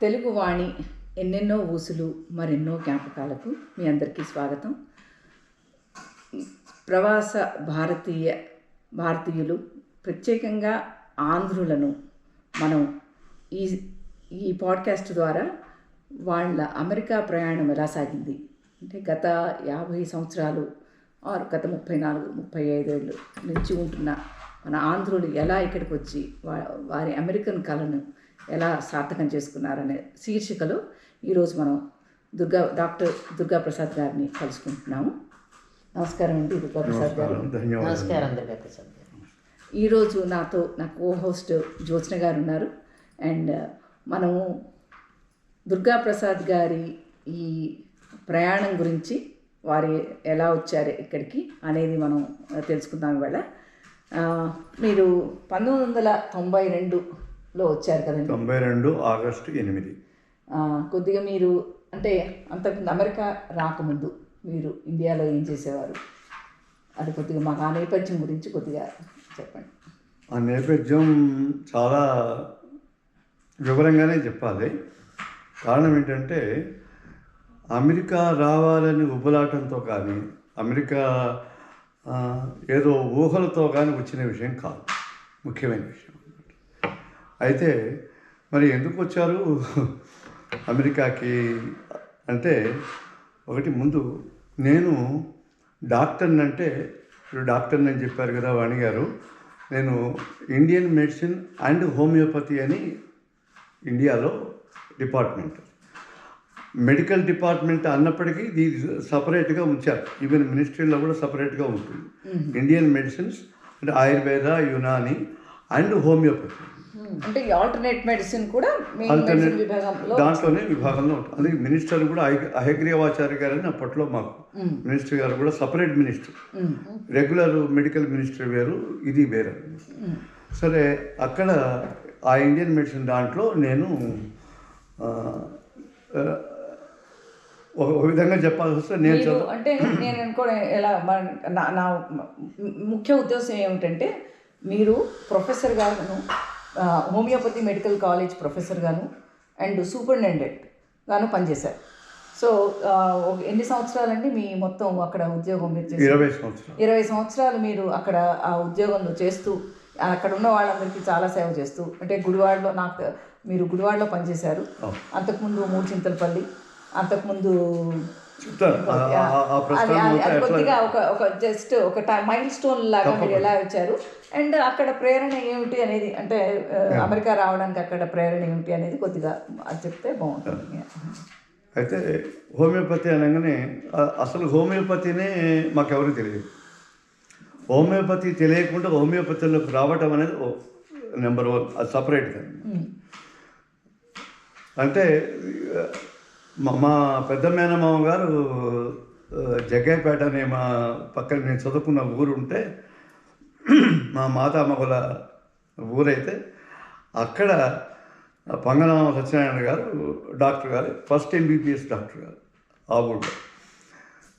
తెలుగు వాణి ఎన్నెన్నో ఊసులు మరెన్నో జ్ఞాపకాలకు మీ అందరికీ స్వాగతం. ప్రవాస భారతీయులు ప్రత్యేకంగా ఆంధ్రులను మనం ఈ ఈ పాడ్కాస్ట్ ద్వారా వాళ్ళ అమెరికా ప్రయాణం ఎలా సాగింది అంటే గత 50 సంవత్సరాలు ఆరు గత 34-35 ఏళ్ళు నుంచి ఉంటున్న మన ఆంధ్రులు ఎలా ఇక్కడికి వచ్చి వారి అమెరికన్ కళను ఎలా సార్థకం చేసుకున్నారనే శీర్షికలో ఈరోజు మనం డాక్టర్ దుర్గా ప్రసాద్ గారిని కలుసుకుంటున్నాము. నమస్కారం అండి దుర్గా ప్రసాద్ గారు. నమస్కారం దుర్గా ప్రసాద్ గారు. ఈరోజు నా కో హోస్ట్ జ్యోత్స్న గారు ఉన్నారు. అండ్ మనము దుర్గా ప్రసాద్ గారి ఈ ప్రయాణం గురించి వారు ఎలా వచ్చారు ఇక్కడికి అనేది మనం తెలుసుకుందాం. ఇవాళ మీరు 1992లో వచ్చారు కదండి. 92 ఆగస్టు 8. కొద్దిగా మీరు అంటే అంతకుముందు అమెరికా రాకముందు మీరు ఇండియాలో ఏం చేసేవారు, అది కొద్దిగా మాకు ఆ నేపథ్యం గురించి కొద్దిగా చెప్పండి. ఆ నేపథ్యం చాలా వివరంగానే చెప్పాలి. కారణం ఏంటంటే అమెరికా రావాలని ఉబలాటంతో కానీ అమెరికా ఏదో ఊహలతో కానీ వచ్చిన విషయం కాదు, ముఖ్యమైన విషయం. అయితే మరి ఎందుకు వచ్చారు అమెరికాకి అంటే, ఒకటి ముందు నేను డాక్టర్ని అంటే ఇప్పుడు డాక్టర్ని అని చెప్పారు కదా వాణి గారు. నేను ఇండియన్ మెడిసిన్ అండ్ హోమియోపతి అని ఇండియాలో డిపార్ట్మెంట్, మెడికల్ డిపార్ట్మెంట్ అన్నప్పటికీ ఇది సపరేట్గా ఉంచారు. ఈవెన్ మినిస్ట్రీలో కూడా సపరేట్గా ఉంటుంది. ఇండియన్ మెడిసిన్స్ అంటే ఆయుర్వేద, యునాని అండ్ హోమియోపతి అంటే ఆల్టర్నేట్ మెడిసిన్ కూడా దాంట్లోనే విభాగంలో ఉంటుంది. అందుకే మినిస్టర్ కూడా అహగ్రీవాచార్య గారని అప్పట్లో మాకు మినిస్టర్ గారు కూడా separate minister. Regular medical minister వేరు, ఇది వేరు. సరే, అక్కడ ఆ ఇండియన్ మెడిసిన్ దాంట్లో నేను ఒక విధంగా చెప్పాల్సి వస్తే నేను అంటే నేను అనుకోవడం ఎలా నా ముఖ్య ఉద్దేశం ఏమిటంటే, మీరు ప్రొఫెసర్ గాను హోమియోపతి మెడికల్ కాలేజ్ ప్రొఫెసర్ గాను అండ్ సూపరింటెండెంట్ గాను పనిచేశారు. సో ఎన్ని సంవత్సరాలండి మీ మొత్తం అక్కడ ఉద్యోగం? మీరు 20 సంవత్సరాలు మీరు అక్కడ ఆ ఉద్యోగంలో చేస్తూ అక్కడ ఉన్న వాళ్ళందరికీ చాలా సేవ చేస్తూ, అంటే గుడివాడలో మీరు గుడివాడలో పనిచేశారు. అంతకుముందు మూడుచింతలపల్లి, అంతకుముందు కొద్దిగా ఒక జస్ట్ ఒక మైల్ స్టోన్ లాగా మీరు ఎలా వచ్చారు అండ్ అక్కడ ప్రేరణ ఏమిటి అనేది, అంటే అమెరికా రావడానికి అక్కడ ప్రేరణ ఏమిటి అనేది కొద్దిగా అది చెప్తే బాగుంటుంది. అయితే హోమియోపతి అనగానే అసలు హోమియోపతినే మాకెవరికి తెలియదు. హోమియోపతి తెలియకుండా హోమియోపతిలోకి రావటం అనేది నెంబర్ 1, అది సపరేట్గా. అంటే మా పెద్ద మేనమామ గారు జగ్గయ్యపేట అనే మా పక్కన నేను చదువుకున్న ఊరు ఉంటే, మా మాతామహుల ఊరైతే అక్కడ పంగనామ సత్యనారాయణ గారు డాక్టర్ గారు, ఫస్ట్ MBBS డాక్టర్ గారు ఆ ఊళ్ళో.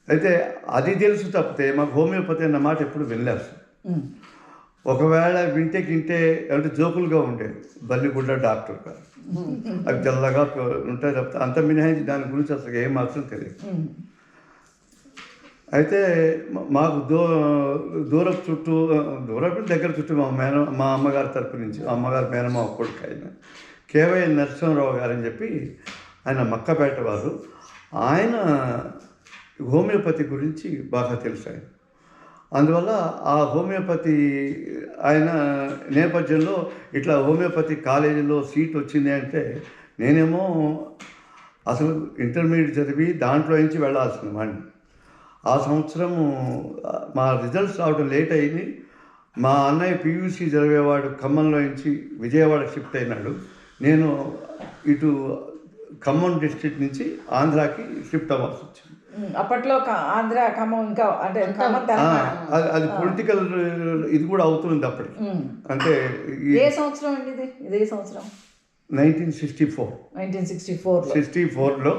అయితే అది తెలుసు తప్పితే మాకు హోమియోపతి అన్న మాట ఎప్పుడు వెళ్ళారు. ఒకవేళ వింటే అంటే జోకులుగా ఉండేది, బల్లిగుడ్డ డాక్టర్ గారు, అవి తెల్లగా ఉంటాయి తప్పితే అంత మినహాయించి దాని గురించి అసలు ఏం మాత్రం తెలియదు. అయితే మాకు దూరపు దగ్గర చుట్టూ మా అమ్మగారి తరపు నుంచి, అమ్మగారి మేనమామ కొడుకు ఆయన KY నరసింహరావు గారు అని చెప్పి, ఆయన మక్కపేట వారు. ఆయన హోమియోపతి గురించి బాగా తెలుసు ఆయన. అందువల్ల ఆ హోమియోపతి ఆయన నేపథ్యంలో ఇట్లా హోమియోపతి కాలేజీలో సీట్ వచ్చింది అంటే, నేనేమో అసలు ఇంటర్మీడియట్ చదివి దాంట్లో నుంచి వెళ్ళాల్సిన వాడిని. ఆ సంవత్సరము మా రిజల్ట్స్ రావడం లేట్ అయింది. మా అన్నయ్య PUC చదివేవాడు ఖమ్మంలో నుంచి విజయవాడ షిఫ్ట్ అయినాడు. నేను ఇటు ఖమ్మం డిస్ట్రిక్ట్ నుంచి ఆంధ్రాకి షిఫ్ట్ అవ్వాల్సి వచ్చింది. అప్పట్లో ఆంధ్ర, ఖమ్మం, ఇంకా అంటే అది పొలిటికల్ ఇది కూడా అవుతుంది అప్పటికి. అంటే ఏ సంవత్సరం అండి ఇది? ఇదే సంవత్సరం 1964లో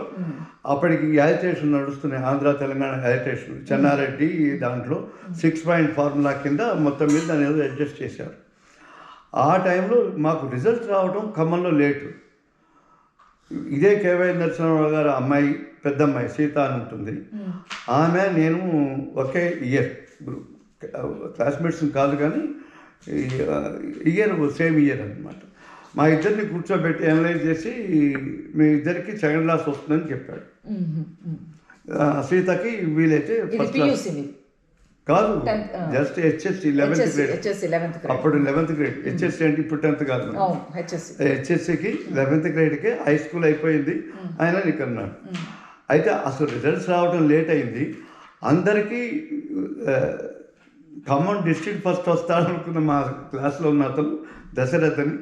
అప్పటికి యాజిటేషన్ నడుస్తున్నాయి, ఆంధ్ర తెలంగాణ యాజిటేషన్. చెన్నారెడ్డి దాంట్లో 6 పాయింట్ ఫార్ములా కింద మొత్తం మీద దాన్ని ఏదో అడ్జస్ట్ చేశారు. ఆ టైంలో మాకు రిజల్ట్స్ రావడం ఖమ్మంలో లేటు. ఇదే కేవై నరసింహారావు గారు అమ్మాయి, పెద్ద అమ్మాయి సీత అని ఉంటుంది. ఆమె నేను ఒకే ఇయర్, క్లాస్మేట్స్ కాదు కానీ ఇయర్ సేమ్ ఇయర్ అనమాట. మా ఇద్దరిని కూర్చోబెట్టి అనలైజ్ చేసి మీ ఇద్దరికి సెకండ్ క్లాస్ వస్తుందని చెప్పాడు. సీతకి వీలైతే ఫస్ట్ క్లాస్ కాదు, జస్ట్ హెచ్ఎస్సి 11th గ్రేడ్. అప్పుడు 11th గ్రేడ్. హెచ్ఎస్సి అంటే ఇప్పుడు 10th కాదు. హెచ్ఎస్సికి 11th గ్రేడ్కి హై స్కూల్ అయిపోయింది ఆయన నీకు అన్నాడు. అయితే అసలు రిజల్ట్స్ రావడం లేట్ అయింది. అందరికీ ఖమ్మం డిస్ట్రిక్ట్ ఫస్ట్ వస్తాడనుకున్న మా క్లాస్లో ఉన్న అతను దశరథ్ అని,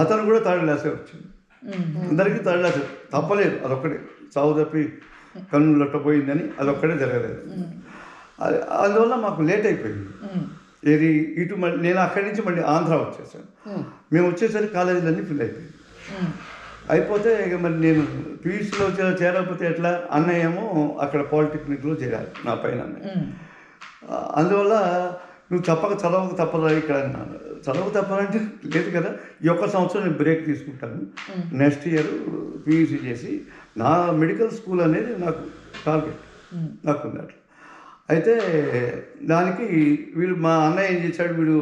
అతను కూడా థర్డ్ క్లాసే వచ్చింది. అందరికీ థర్డ్ క్లాస్ తప్పలేదు. అదొక్కటే చావు తప్పి కన్ను లొట్టపోయిందని అదొక్కడే జరగలేదు. అందువల్ల మాకు లేట్ అయిపోయింది. ఇది ఇటు మళ్ళీ నేను అక్కడి నుంచి మళ్ళీ ఆంధ్ర వచ్చేసాను. మేము వచ్చేసరికి కాలేజీలన్నీ ఫిల్ అయిపోయింది. అయిపోతే ఇక మరి నేను పీయూసీలో చేరకపోతే ఎట్లా, అన్నయ్య ఏమో అక్కడ పాలిటెక్నిక్లో చేరాలి నా పైన అన్నయ్య. అందువల్ల నువ్వు చదవక తప్పదా ఇక్కడ అన్నాను. చదవక తప్పదంటే లేదు కదా, ఈ ఒక్క సంవత్సరం నేను బ్రేక్ తీసుకుంటాను, నెక్స్ట్ ఇయర్ పీయూసీ చేసి నా మెడికల్ స్కూల్ అనేది నాకు టార్గెట్ నాకుంది. అట్లా అయితే దానికి వీడు మా అన్నయ్య ఏం చేశాడు, వీడు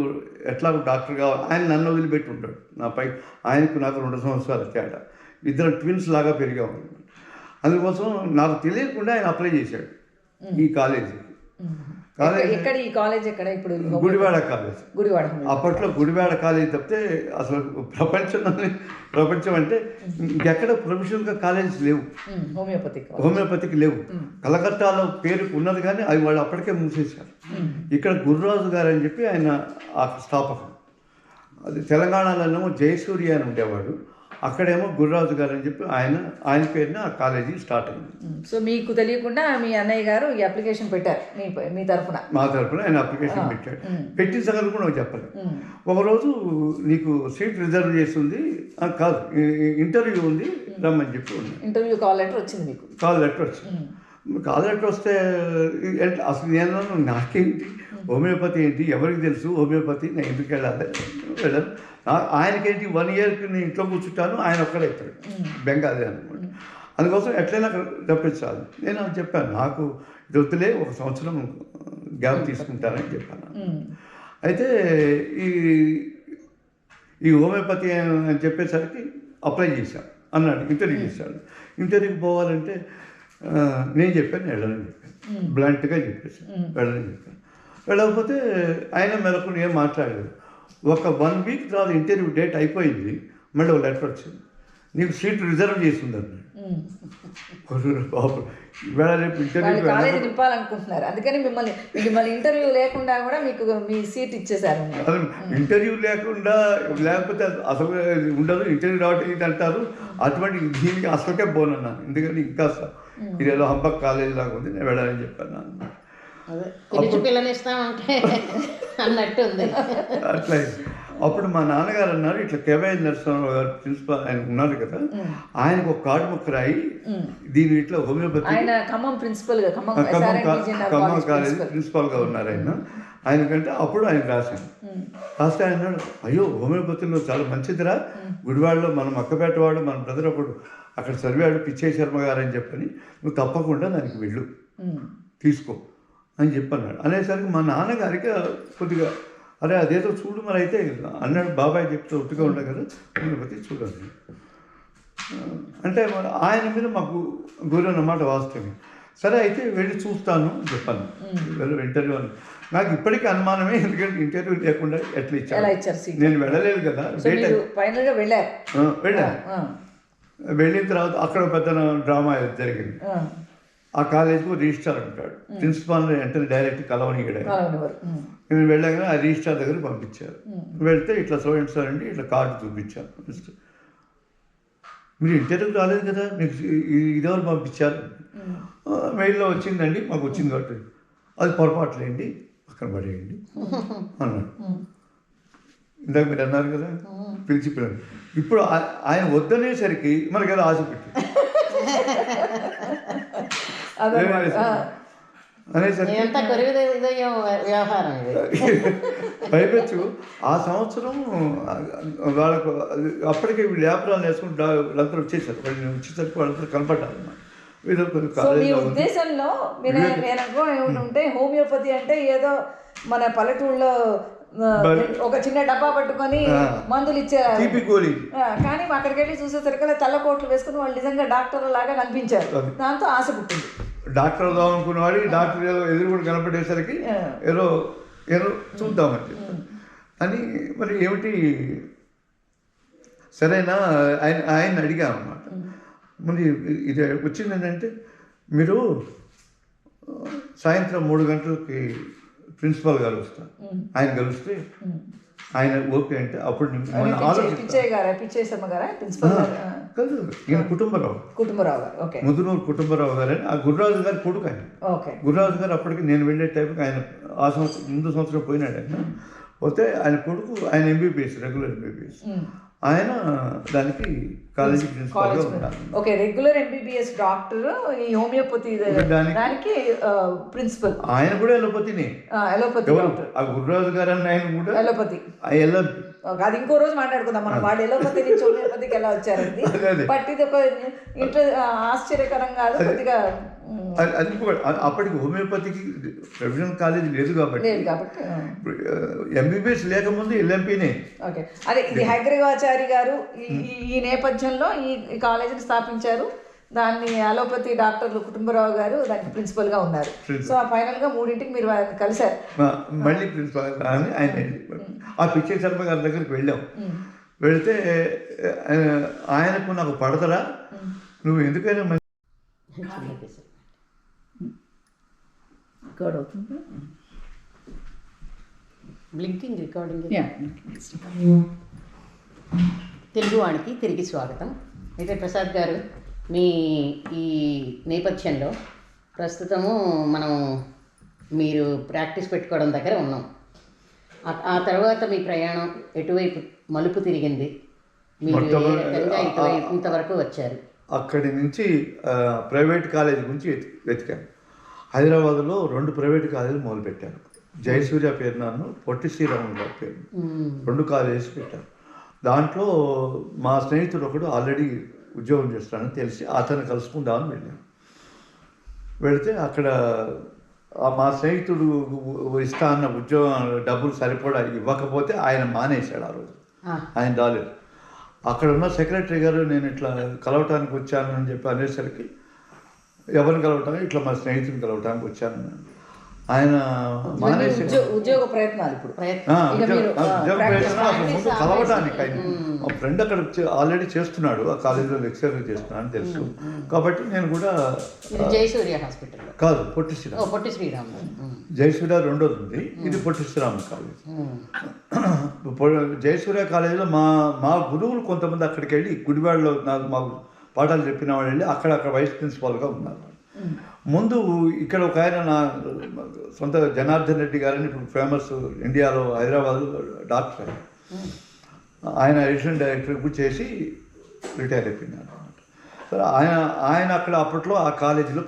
ఎట్లా డాక్టర్ కావాలి, ఆయన నన్ను వదిలిపెట్టి ఉంటాడు. నాపై ఆయనకు నాకు 2 సంవత్సరాల తేడా, ఇద్దరు ట్విన్స్ లాగా పెరిగాము. అందుకోసం నాకు తెలియకుండా ఆయన అప్లై చేశాడు ఈ కాలేజీకి. ఎక్కడ ఈ కాలేజ్ ఎక్కడ ఇప్పుడు? గుడివాడ కాలేజ్. గుడివాడ. అప్పట్లో గుడివాడ కాలేజ్ తప్పితే అసలు ప్రపంచం అంటే ఇంకెక్కడ ప్రొఫెషనల్గా కాలేజెస్ లేవు, హోమియోపతికి లేవు. కలకత్తాలో పేరుకు ఉన్నది కానీ అవి వాళ్ళు అప్పటికే మూసేశారు. ఇక్కడ గురురాజు గారు అని చెప్పి ఆయన ఆ స్థాపకం. అది తెలంగాణలోనేమో జయసూర్య అని ఉండేవాడు, అక్కడేమో గురురాజు గారు అని చెప్పి ఆయన పేరున ఆ కాలేజీ స్టార్ట్ అయింది. సో మీకు తెలియకుండా మీ అన్నయ్య గారు ఈ అప్లికేషన్ పెట్టారు మీ తరఫున? మా తరఫున ఆయన అప్లికేషన్ పెట్టాడు. పెట్టిన సంగతి కూడా చెప్పలేదు. ఒకరోజు నీకు సీట్ రిజర్వ్ చేస్తుంది కాదు, ఇంటర్వ్యూ ఉంది రమ్మని చెప్పి ఇంటర్వ్యూ కాల్ లెటర్ వచ్చింది మీకు? కాల్ లెటర్ వస్తే అసలు నేను నాకేంటి హోమియోపతి ఏంటి, ఎవరికి తెలుసు హోమియోపతి, నేను ఎందుకు వెళ్ళాను. ఆయనకేంటి 1 ఇయర్కి నేను ఇంట్లో కూర్చుంటాను, ఆయన ఒక్కడైతాడు, బెంగాలీ అనమాట. అందుకోసం ఎట్లయినా తప్పించాలి. నేను చెప్పాను నాకు ఇది వద్దులే, 1 సంవత్సరం గ్యాప్ తీసుకుంటానని చెప్పాను. అయితే ఈ హోమియోపతి అని చెప్పేసరికి అప్లై చేశాను అన్నాడు. ఇంటర్వ్యూ చేశాడు. ఇంటర్వ్యూకి పోవాలంటే నేను చెప్పాను వెళ్ళని చెప్పాను, బ్లంట్గా చెప్పేసాను వెళ్ళని చెప్పాను. వెళ్ళకపోతే ఆయన మెలకు ఏం మాట్లాడలేదు. ఒక 1 వీక్ తర్వాత ఇంటర్వ్యూ డేట్ అయిపోయింది, మళ్ళీ ఒక లెటర్ వచ్చింది, నీకు సీట్ రిజర్వ్ చేసిందన్నాడు. బాబు ఇవాళ రేపు ఇంటర్వ్యూ కాలేజీ నింపాలనుకుంటున్నారు, అందుకని మిమ్మల్ని ఇంటర్వ్యూ లేకుండా కూడా మీకు మీ సీట్ ఇచ్చేసారు. ఇంటర్వ్యూ లేకపోతే అసలు ఉండదు, ఇంటర్వ్యూ రావటం ఇది అంటారు. అటువంటి దీనికి అసలుకే పోనన్నాను, ఎందుకంటే ఇంకా ఇదేదో హంపక్ కాలేజీ లాగా ఉంది, నేను వెళ్ళాలని చెప్పాను. అట్లా అప్పుడు మా నాన్నగారు అన్నారు, ఇట్లా కేవై నరసింహారావు గారు ప్రిన్సిపాల్ ఆయన ఉన్నారు కదా, ఆయనకు ఒక కార్డు ముక్క రాయి దీని ఇట్లా హోమియోపతి ఖమ్మం కాలేజీ ప్రిన్సిపాల్గా ఉన్నారు ఆయనకంటే అప్పుడు ఆయన రాశాను. రాస్తే ఆయన అన్నాడు, అయ్యో హోమియోపతిలో చాలా మంచిదిరా, గుడివాడలో మన మక్కపేటవాడు మన బ్రదర్ ఒకడు అక్కడ చదివాడు పిచ్చయ్య శర్మ గారు అని చెప్పని, నువ్వు తప్పకుండా దానికి వెళ్ళు తీసుకో అని చెప్పన్నాడు. అనేసరికి మా నాన్నగారికి కొద్దిగా అరే అదేదో చూడు మరి అయితే అన్నాడు. బాబాయ్ చెప్తే ఒట్టుగా ఉండే కదా హోమియోపతి చూడండి అంటే ఆయన మీద మాకు గురి అన్నమాట వాస్తవం. సరే అయితే వెళ్ళి చూస్తాను చెప్పాను, ఇంటర్వ్యూ అని. నాకు ఇప్పటికీ అనుమానమే, ఎందుకంటే ఇంటర్వ్యూ లేకుండా ఎట్లా ఇచ్చారు, నేను వెళ్ళలేదు కదా. వెళ్ళిన తర్వాత అక్కడ పెద్ద డ్రామా జరిగింది. ఆ కాలేజీకి రిజిస్ట్రార్ ఉంటాడు, ప్రిన్సిపాల్ వెంటనే డైరెక్ట్ కలవనీయడం. నేను వెళ్ళాక ఆ రిజిస్ట్రార్ దగ్గర పంపించారు. వెళ్తే ఇట్లా స్టూడెంట్స్ అండి ఇట్లా కార్డు చూపించాను. మీరు ఇంటర్వ్యూకి రాలేదు కదా, మీకు ఇదెవరు పంపించారు? మెయిల్లో వచ్చిందండి, మాకు వచ్చింది కాబట్టి అది పొరపాట్లేండి పక్కన పడేయండి అన్నాడు. ఇందాక మీరు అన్నారు కదా పిలిచి పిల్లలు, ఇప్పుడు ఆయన వద్దనేసరికి మనకి ఏదో ఆశ పెట్టి అనేసరికి ఇదంతా కొరివిదయం వ్యవహారం ఇది. పైపెచ్చు ఆ సంవత్సరం వాళ్ళకు అప్పటికే వీళ్ళు వ్యాపారాలు వేసుకుని వాళ్ళందరూ వచ్చేసారు. వాళ్ళు వచ్చేసరికి వాళ్ళందరూ కనపడ్డారు అన్నమాట. వీళ్ళు కొంచెం సో మీ కాలేజీలో ఉద్దేశంలో మీరు నేను అనుకో ఏమంటే హోమియోపతి అంటే ఏదో మన పల్లెటూళ్ళలో ఒక చిన్న డబ్బా పట్టుకొని మందులు ఇచ్చారు, తీపి గోళీ. కానీ అక్కడికి వెళ్ళి చూసేసరికి తెల్లకోట్లు వేసుకుని వాళ్ళు నిజంగా డాక్టర్ లాగా కనిపించారు. దాంతో ఆశ పుట్టింది. డాక్టర్ అవుదాం అనుకున్నవాడు డాక్టర్ ఏదో ఎదురు కూడా కనపడేసరికి ఏదో ఏదో చూద్దామని చెప్పి అని మరి ఏమిటి సరేనా ఆయన అడిగాను అన్నమాట. మరి ఇది వచ్చింది ఏంటంటే మీరు సాయంత్రం 3 గంటలకి ప్రిన్సిపాల్ గారు వస్తారు, ఆయన కలిస్తే ఆయన ఓకే అంటే అప్పుడు కాదు ఈయన కుటుంబరావు గారు ముదునూరు కుటుంబరావు గారు అని ఆ గురురాజు గారి కొడుకు ఆయన. గురురాజు గారు అప్పటికి నేను వెళ్ళే టైంకి ఆయన ఆ సంవత్సరం ముందు సంవత్సరం పోయినాడు. ఆయన పోతే ఆయన కొడుకు ఆయన ఎంబీబీఎస్ రెగ్యులర్ ఎంబీబీఎస్ ఆయన దానికి కాలేజీ ప్రిన్సిపాల్గా ఉంటారు. ఓకే, రెగ్యులర్ ఎంబీబీఎస్ డాక్టర్ ఈ హోమియోపతి దానికి ప్రిన్సిపల్. ఆయన కూడా ఎలోపతిని ఆ గురురాజు గారు అని ఆయన కూడా ఎలోపతి. అది ఇంకో రోజు మాట్లాడుకుందాం మనం. వాడు ఎలోపతి నుంచి హోమియోపతికి ఎలా వచ్చారండి, బట్ ఇది ఒక ఆశ్చర్యకరం కాదు కొద్దిగా. అది అప్పటికి హోమియోపతికి ప్రొఫెషనల్ కాలేజీ లేదు కాబట్టి ఎంబీబీఎస్ లేకముందు ఎల్ఎంపీనే. ఓకే, అదే ఇది హైగ్రీవాచారి గారు ఈ నేపథ్యంలో ఈ కాలేజీని స్థాపించారు. దాన్ని అలోపతి డాక్టర్లు కుటుంబరావు గారు దానికి ప్రిన్సిపల్గా ఉన్నారు. సో ఫైనల్గా 3ంటికి మీరు కలిశారు. మళ్ళీ ప్రిన్సిపల్ అని ఆయన ఆ పిచ్చయ్య శర్మ గారి దగ్గరికి వెళ్ళాం. వెళితే ఆయనకు నాకు పడతరా, నువ్వు ఎందుకైనా బ్లింకింగ్ రికార్డింగ్. తెలుగువానికి తిరిగి స్వాగతం. అయితే ప్రసాద్ గారు, మీ ఈ నేపథ్యంలో ప్రస్తుతము మనం మీరు ప్రాక్టీస్ పెట్టుకోవడం దగ్గర ఉన్నాం. ఆ తర్వాత మీ ప్రయాణం ఎటువైపు మలుపు తిరిగింది, మీరు ఇంతవరకు వచ్చారు? అక్కడి నుంచి ప్రైవేట్ కాలేజీ గురించి వెతికాను. హైదరాబాద్లో 2 ప్రైవేట్ కాలేజీలు మొదలుపెట్టాను. జయసూర్య పేరు నన్ను, పొట్టి శ్రీరాములు గారి పేరు 2 కాలేజెస్ పెట్టాను. దాంట్లో మా స్నేహితుడు ఒకడు ఆల్రెడీ ఉద్యోగం చేస్తానని తెలిసి అతను కలుసుకుందామని వెళ్ళాను. వెళితే అక్కడ మా స్నేహితుడు ఇస్తా అన్న ఉద్యోగం డబ్బులు సరిపడా ఇవ్వకపోతే ఆయన మానేశాడు. ఆ రోజు ఆయన రాలేదు. అక్కడ ఉన్న సెక్రటరీ గారు నేను ఇట్లా కలవటానికి వచ్చాను అని చెప్పి అనేసరికి ఎవరిని కలవటానికి ఇట్లా మా స్నేహితుని కలవటానికి వచ్చాను. ఆయన మానేసి ఉద్యోగ ప్రయత్నాలు ఇప్పుడు ముందు కలవటానికి ఆయన మా ఫ్రెండ్ అక్కడ ఆల్రెడీ చేస్తున్నాడు, ఆ కాలేజీలో లెక్చరర్ చేస్తున్నాడు అని తెలుసు. కాబట్టి నేను కూడా జయసూర్య హాస్పిటల్ కాదు, పొట్టి శ్రీరామ్ జయసూర్య 2వది ఉంది, ఇది పొట్టి శ్రీరామ్ కాలేజ్. జయసూర్య కాలేజీలో మా గురువులు కొంతమంది అక్కడికి వెళ్ళి గుడివాడలో మాకు పాఠాలు చెప్పిన వాళ్ళు వెళ్ళి అక్కడ వైస్ ప్రిన్సిపాల్గా ఉన్నారు. ముందు ఇక్కడ ఒక ఆయన నా సొంత జనార్దన్ రెడ్డి గారని ఇప్పుడు ఫేమస్ ఇండియాలో హైదరాబాద్లో డాక్టర్, ఆయన అడిషనల్ డైరెక్టర్ చేసి రిటైర్ అయిపోయినారు అనమాట. సరే ఆయన అక్కడ అప్పట్లో ఆ కాలేజీలో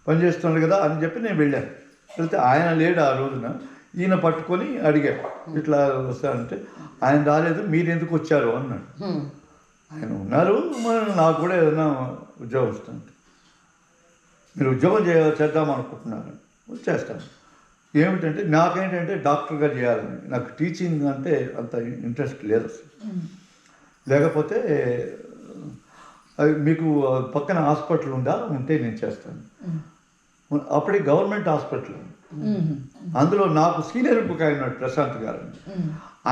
పనిచేస్తున్నాడు కదా అని చెప్పి నేను వెళ్ళాను. వెళ్తే ఆయన లేడు ఆ రోజున. ఈయన పట్టుకొని అడిగాడు, ఇట్లా వస్తారంటే ఆయన రాలేదు, మీరు ఎందుకు వచ్చారు అన్నాడు. ఆయన ఉన్నారు, నాకు కూడా ఏదైనా ఉద్యోగం వస్తుంది, మీరు ఉద్యోగం చేద్దాం అనుకుంటున్నారు, చేస్తాను. ఏమిటంటే నాకేంటంటే డాక్టర్గా చేయాలని, నాకు టీచింగ్ అంటే అంత ఇంట్రెస్ట్ లేదు అసలు. లేకపోతే అది మీకు పక్కన హాస్పిటల్ ఉంటే నేను చేస్తాను. అప్పటికి గవర్నమెంట్ హాస్పిటల్, అందులో నాకు సీనియర్ ఒక ఆయన ఉన్నాడు ప్రశాంత్ గారు,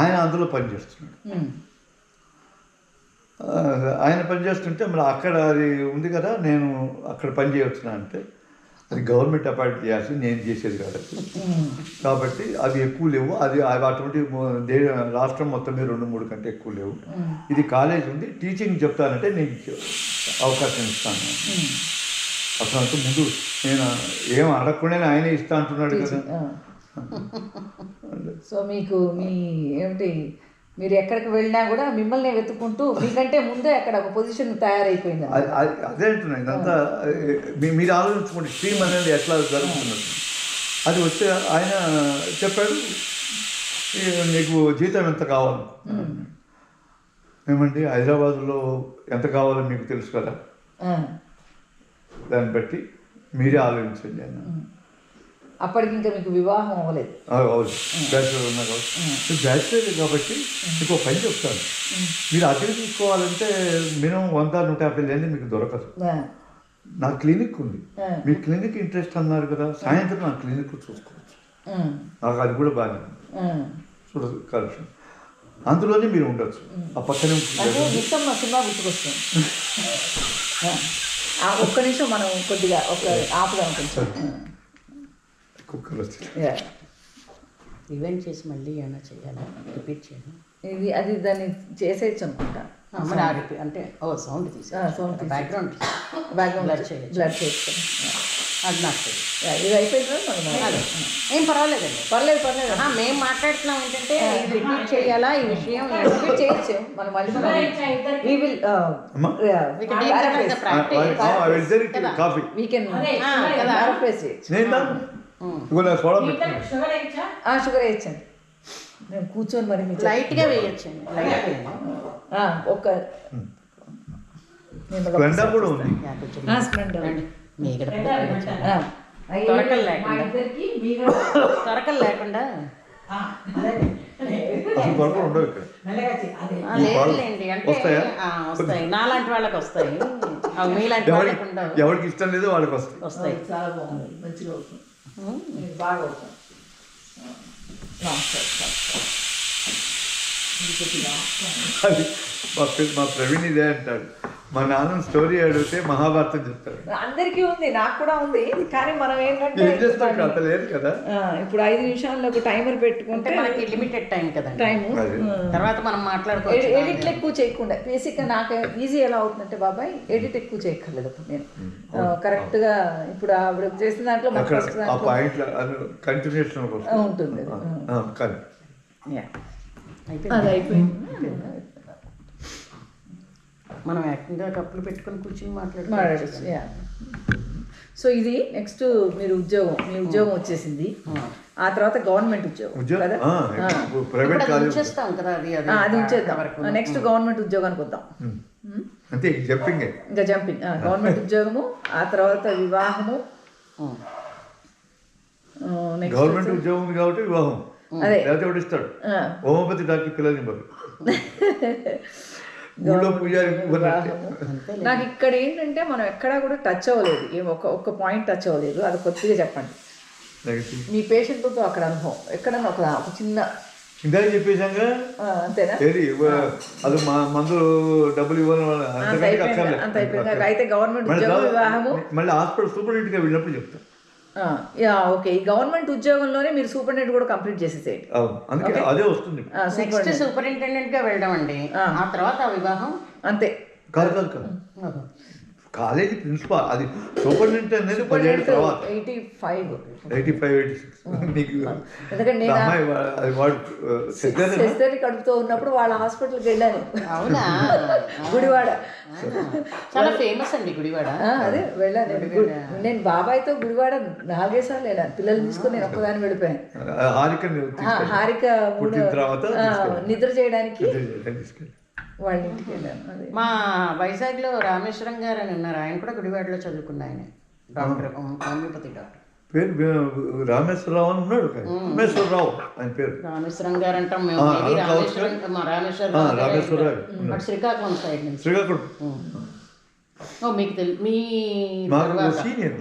ఆయన అందులో పనిచేస్తున్నాడు. ఆయన పనిచేస్తుంటే మరి అక్కడ అది ఉంది కదా, నేను అక్కడ పని చేయవచ్చునా అంటే అది గవర్నమెంట్ అపాయింట్ చేయాల్సి నేను చేసేది కాబట్టి అది ఎక్కువ లేవు, అది అటువంటి రాష్ట్రం మొత్తం మీద 2-3 కంటే ఎక్కువ లేవు. ఇది కాలేజ్ ఉంది, టీచింగ్ చెప్తానంటే నేను అవకాశం ఇస్తాను. అసలు అంత ముందు నేను ఏం అడగకుండానే ఆయనే ఇస్తా అంటున్నాడు కదా. సో మీకు మీ ఏమిటి మీరు ఎక్కడికి వెళ్ళినా కూడా మిమ్మల్ని వెతుక్కుంటూ మీకంటే ముందే అక్కడ ఒక పొజిషన్ తయారైపోయింది. అదే అంటున్నా, ఇదంతా మీరు ఆలోచించుకోండి స్ట్రీమ్ అనేది ఎట్లా జరుగుతున్నది. అది వచ్చే ఆయన చెప్పాడు, నీకు జీతం ఎంత కావాలి, ఏమండి హైదరాబాద్లో ఎంత కావాలో మీకు తెలుసు కదా, దాన్ని బట్టి మీరే ఆలోచించండి అన్న. అప్పటికి ఇంకా మీకు వివాహం అవ్వలేదు? బ్యాచులర్ ఉన్నా కాబట్టి బ్యాచులర్ కాబట్టి మీకు ఒక పని చెప్తాను, మీరు అద్దె తీసుకోవాలంటే మినిమం 100-150 లేని మీకు దొరకదు. నా క్లినిక్ ఉంది, మీ క్లినిక్ ఇంట్రెస్ట్ అన్నారు కదా, సాయంత్రం నా క్లినిక్ చూసుకోవచ్చు, నాకు అది కూడా బాగానే చూడదు కరెక్షన్, అందులోనే మీరు ఉండొచ్చు. ఆ పక్కనే సినిమా గుర్తుకొస్తుంది. ఒక్క నిమిషం మనం కొద్దిగా ఒక ఆపుదాం కొంచెం. కుక్కలు వచ్చి ఈవెంట్ చేసి మళ్ళీ ఏమైనా చేయాలా, రిపీట్ చేయాలి. ఇది అది దాన్ని చేసేయచ్చు అనుకుంటా. అంటే సౌండ్ తీసి బ్యాక్గ్రౌండ్ బ్లడ్ చేయొచ్చు. అది నాకు ఇది అయిపోయింది మనం. ఏం పర్వాలేదండి, పర్లేదు. మేము మాట్లాడుతున్నాం ఏంటంటే రిపీట్ చేయాలా ఈ విషయం, రిపీట్ చేయొచ్చు మనం మళ్ళీ. షుగర్ వేయచ్చండి, నేను కూర్చొని మరి లైట్గా వేయచ్చండి, ఒక తొరకలు లేకుండా లేదులేండి. అంటే వస్తాయి, నాలాంటి వాళ్ళకి వస్తాయి, మీలాంటి వాళ్ళకి ఉండవు. ఎవరికి ఇష్టం లేదు వాళ్ళకి వస్తాయి. చాలా బాగుంది, మంచిగా అవుతుంది, బాగా అవుతుంది. అది మా ప్రవీణ్ ఇదే అంటాడు, మా నాన్న స్టోరీ అడిగితే మహాభారతం చెప్తాడు. అందరికీ ఉంది, నాకు కూడా ఉంది, కానీ మనం ఏంటంటే అంత లేదు కదా. ఇప్పుడు 5 నిమిషాల్లో ఒక టైమర్ పెట్టుకుంటే మనకి లిమిటెడ్ టైం కదా, తర్వాత మనం మాట్లాడుకోవచ్చు. ఎడిట్లు ఎక్కువ చేయకుండా బేసిక్గా నాకు ఈజీ ఎలా అవుతుందంటే బాబాయ్ ఎడిట్ ఎక్కువ చేయక్కర్లేదు. ఇప్పుడు నేను కరెక్ట్గా ఇప్పుడు ఆవిడ చేసిన దాంట్లో ఉంటుంది. అది అయిపోయింది. మనం యాక్టింగ్గా కప్పులు పెట్టుకొని కూర్చొని మాట్లాడచ్చు. సో ఇది నెక్స్ట్ మీ ఉద్యోగం వచ్చేసింది, ఆ తర్వాత గవర్నమెంట్ ఉద్యోగం కదా, చేస్తాం కదా, అది ఉంచేద్దాం. నెక్స్ట్ గవర్నమెంట్ ఉద్యోగానికి వద్దాం. ఇంకా జంపింగ్ గవర్నమెంట్ ఉద్యోగము, ఆ తర్వాత వివాహము. గవర్నమెంట్ ఉద్యోగం కాబట్టి వివాహం, అదే ఇస్తాడు హోమియోపతి డాక్టర్ పిల్లలు. నాకు ఇక్కడ ఏంటంటే మనం ఎక్కడా కూడా టచ్ అవ్వలేదు, ఒక్క పాయింట్ టచ్ అవ్వలేదు. అది కొద్దిగా చెప్పండి, మీ పేషెంట్లతో అక్కడ అనుభవం ఎక్కడన్నా ఒక చిన్న. ఇందాక చెప్పేసాగా అంతేనా, అది మా మందు డబ్బులు ఇవ్వాలి అంత అయిపోయింది. అయితే గవర్నమెంట్ ఉద్యోగం, వివాహము, మళ్ళీ హాస్పిటల్ సూపరింటెండెంట్గా వెళ్ళినప్పుడు చెప్తాను. ఓకే, ఈ గవర్నమెంట్ ఉద్యోగంలోనే మీరు సూపరింటెండెంట్ కూడా కంప్లీట్ చేసేసేయండి. అదే వస్తుంది. నెక్స్ట్ సూపరింటెండెంట్ గా వెళ్ళడం అండి, ఆ తర్వాత వివాహం. అంతే కాదు కాలేజీ ప్రిన్సిపాల్, అది సూపరింటెండెంట్ అనేది 10 ఏళ్ళ తర్వాత 85-86. నీకు ఎందుకంటే కడుపుతో ఉన్నప్పుడు వాళ్ళ హాస్పిటల్కి వెళ్ళాను. అవునా, గుడివాడ చాలా ఫేమస్ అండి గుడివాడ. అదే వెళ్ళాను నేను బాబాయ్తో గుడివాడ 4 సార్లు వెళ్ళాను. పిల్లలు తీసుకుని నేను ఒక్కదాన్ని వెళ్ళిపోయాను. హారిక నిద్ర చేయడానికి వాళ్ళ ఇంటికి వెళ్ళాను. అదే మా వైజాగ్లో రామేశ్వరం గారు అని ఉన్నారు, ఆయన కూడా గుడివాడలో చదువుకున్న ఆయన, డాక్టర్, హోమియోపతి డాక్టర్. పేరు రామేశ్వరరావు అని ఉన్నాడు. రామేశ్వరరావు ఆయన పేరు. రామేశ్వరం గారు అంటాం మేము. రామేశ్వరరావు శ్రీకాకుళం సైడ్ నుంచి. శ్రీకాకుళం మీకు మీ సీనియర్.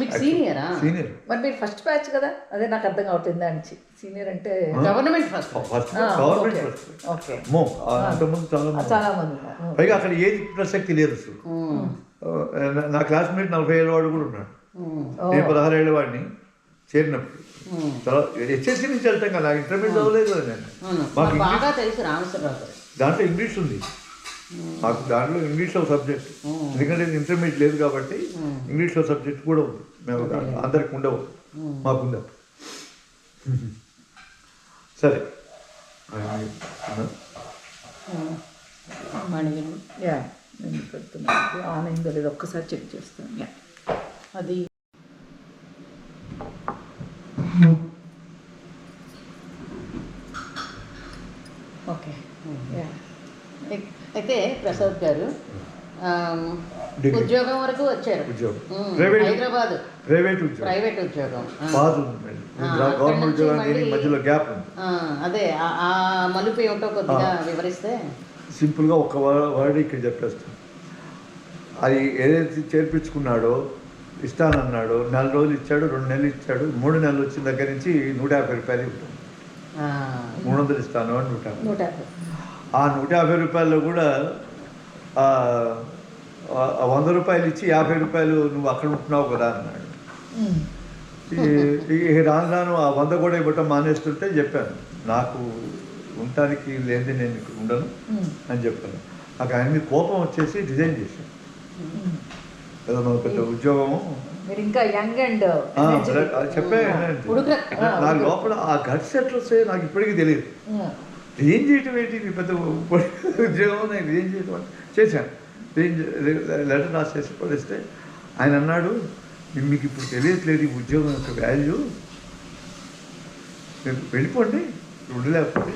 మీకు సీనియరా? సీనియర్. మరి మీరు ఫస్ట్ బ్యాచ్ కదా, అదే నాకు అర్థం కావట్లేదు దానికి. సీనియర్ అంటే గవర్నమెంట్ ఫస్ట్. ఓకే, చాలా మంది. పైగా అక్కడ ఏది ప్రసక్తి లేదు అసలు. నా క్లాస్మేట్ 40 ఏళ్ళ వాడు కూడా ఉన్నాడు. నేను 16 ఏళ్ళ వాడిని చేరినప్పుడు. హెచ్ఎస్సీ నుంచి వెళ్తాం కదా, ఇంటర్మీడియట్ అవ్వలేదు కదా నేను. బాగా తెలుసు రామేశ్వరరావు గారు. దాంట్లో ఇంగ్లీష్ ఉంది మాకు, దాంట్లో ఇంగ్లీష్లో సబ్జెక్ట్. ఎందుకంటే ఇంటర్మీడియట్ లేదు కాబట్టి ఇంగ్లీష్లో సబ్జెక్ట్ కూడా ఉంది. మేము అందరికి ఉండవు, మాకుందా. సరే, మణిగిరి యా నేను పెడుతున్నాను ఆన్ అయిందో లేదో ఒక్కసారి చెక్ చేస్తాను. యా అది ఓకే. యా అయితే ప్రసాద్ గారు డిగ్రీ. ఉద్యోగం వరకు వచ్చారు. ఉద్యోగం. హైదరాబాద్ ప్రైవేట్ ఉద్యోగం ప్రైవేట్ ఉద్యోగం. పాదు ఉంది. అక్కడి గవర్నమెంట్ నుంచి ఉద్యోగం మళ్ళీ- దీనికి మధ్యలో గ్యాప్ ఉంది. అదే ఆ మలుపు ఏమిటో కొద్దిగా వివరిస్తే. సింపుల్గా ఒక వర్డ్ ఇక్కడ చెప్పేస్తాను. అది ఏదైతే చేర్పించుకున్నాడో ఇస్తానన్నాడో 4 రోజులు ఇచ్చాడు, 2 నెలలు ఇచ్చాడు, 3 నెలలు వచ్చిన దగ్గర నుంచి 150 రూపాయలు ఇవ్వటం. 300 ఇస్తాను అని 150. 150. ఆ 150 రూపాయల్లో కూడా 100 రూపాయలు ఇచ్చి 50 రూపాయలు నువ్వు అక్కడ ఉంటున్నావు కదా అన్నాడు. రాను రాను ఆ 100 కూడా ఇవ్వటం మానేస్తుంటే చెప్పాను, నాకు ఉండటానికి లేని నేను ఇక్కడ ఉండను అని చెప్పాను. నాకు ఆయన మీద కోపం వచ్చేసి రిజైన్ చేశాను. ఏదో మన పెద్ద ఉద్యోగము మీరు ఇంకా యంగ్ అండ్ చెప్పే నాకు లోపల ఆ గట్స్ ఎట్లా వస్తాయో నాకు ఇప్పటికీ తెలియదు. ఏం చేయటం ఏంటి నీ పెద్ద ఉద్యోగం నేను ఏం చేయటం అంటే చేశాను. లెటర్ రాసేసి పడిస్తే ఆయన అన్నాడు, మీకు ఇప్పుడు తెలియట్లేదు ఈ ఉద్యోగం యొక్క వాల్యూ, మీరు వెళ్ళిపోండి, ఉండలేకపోతే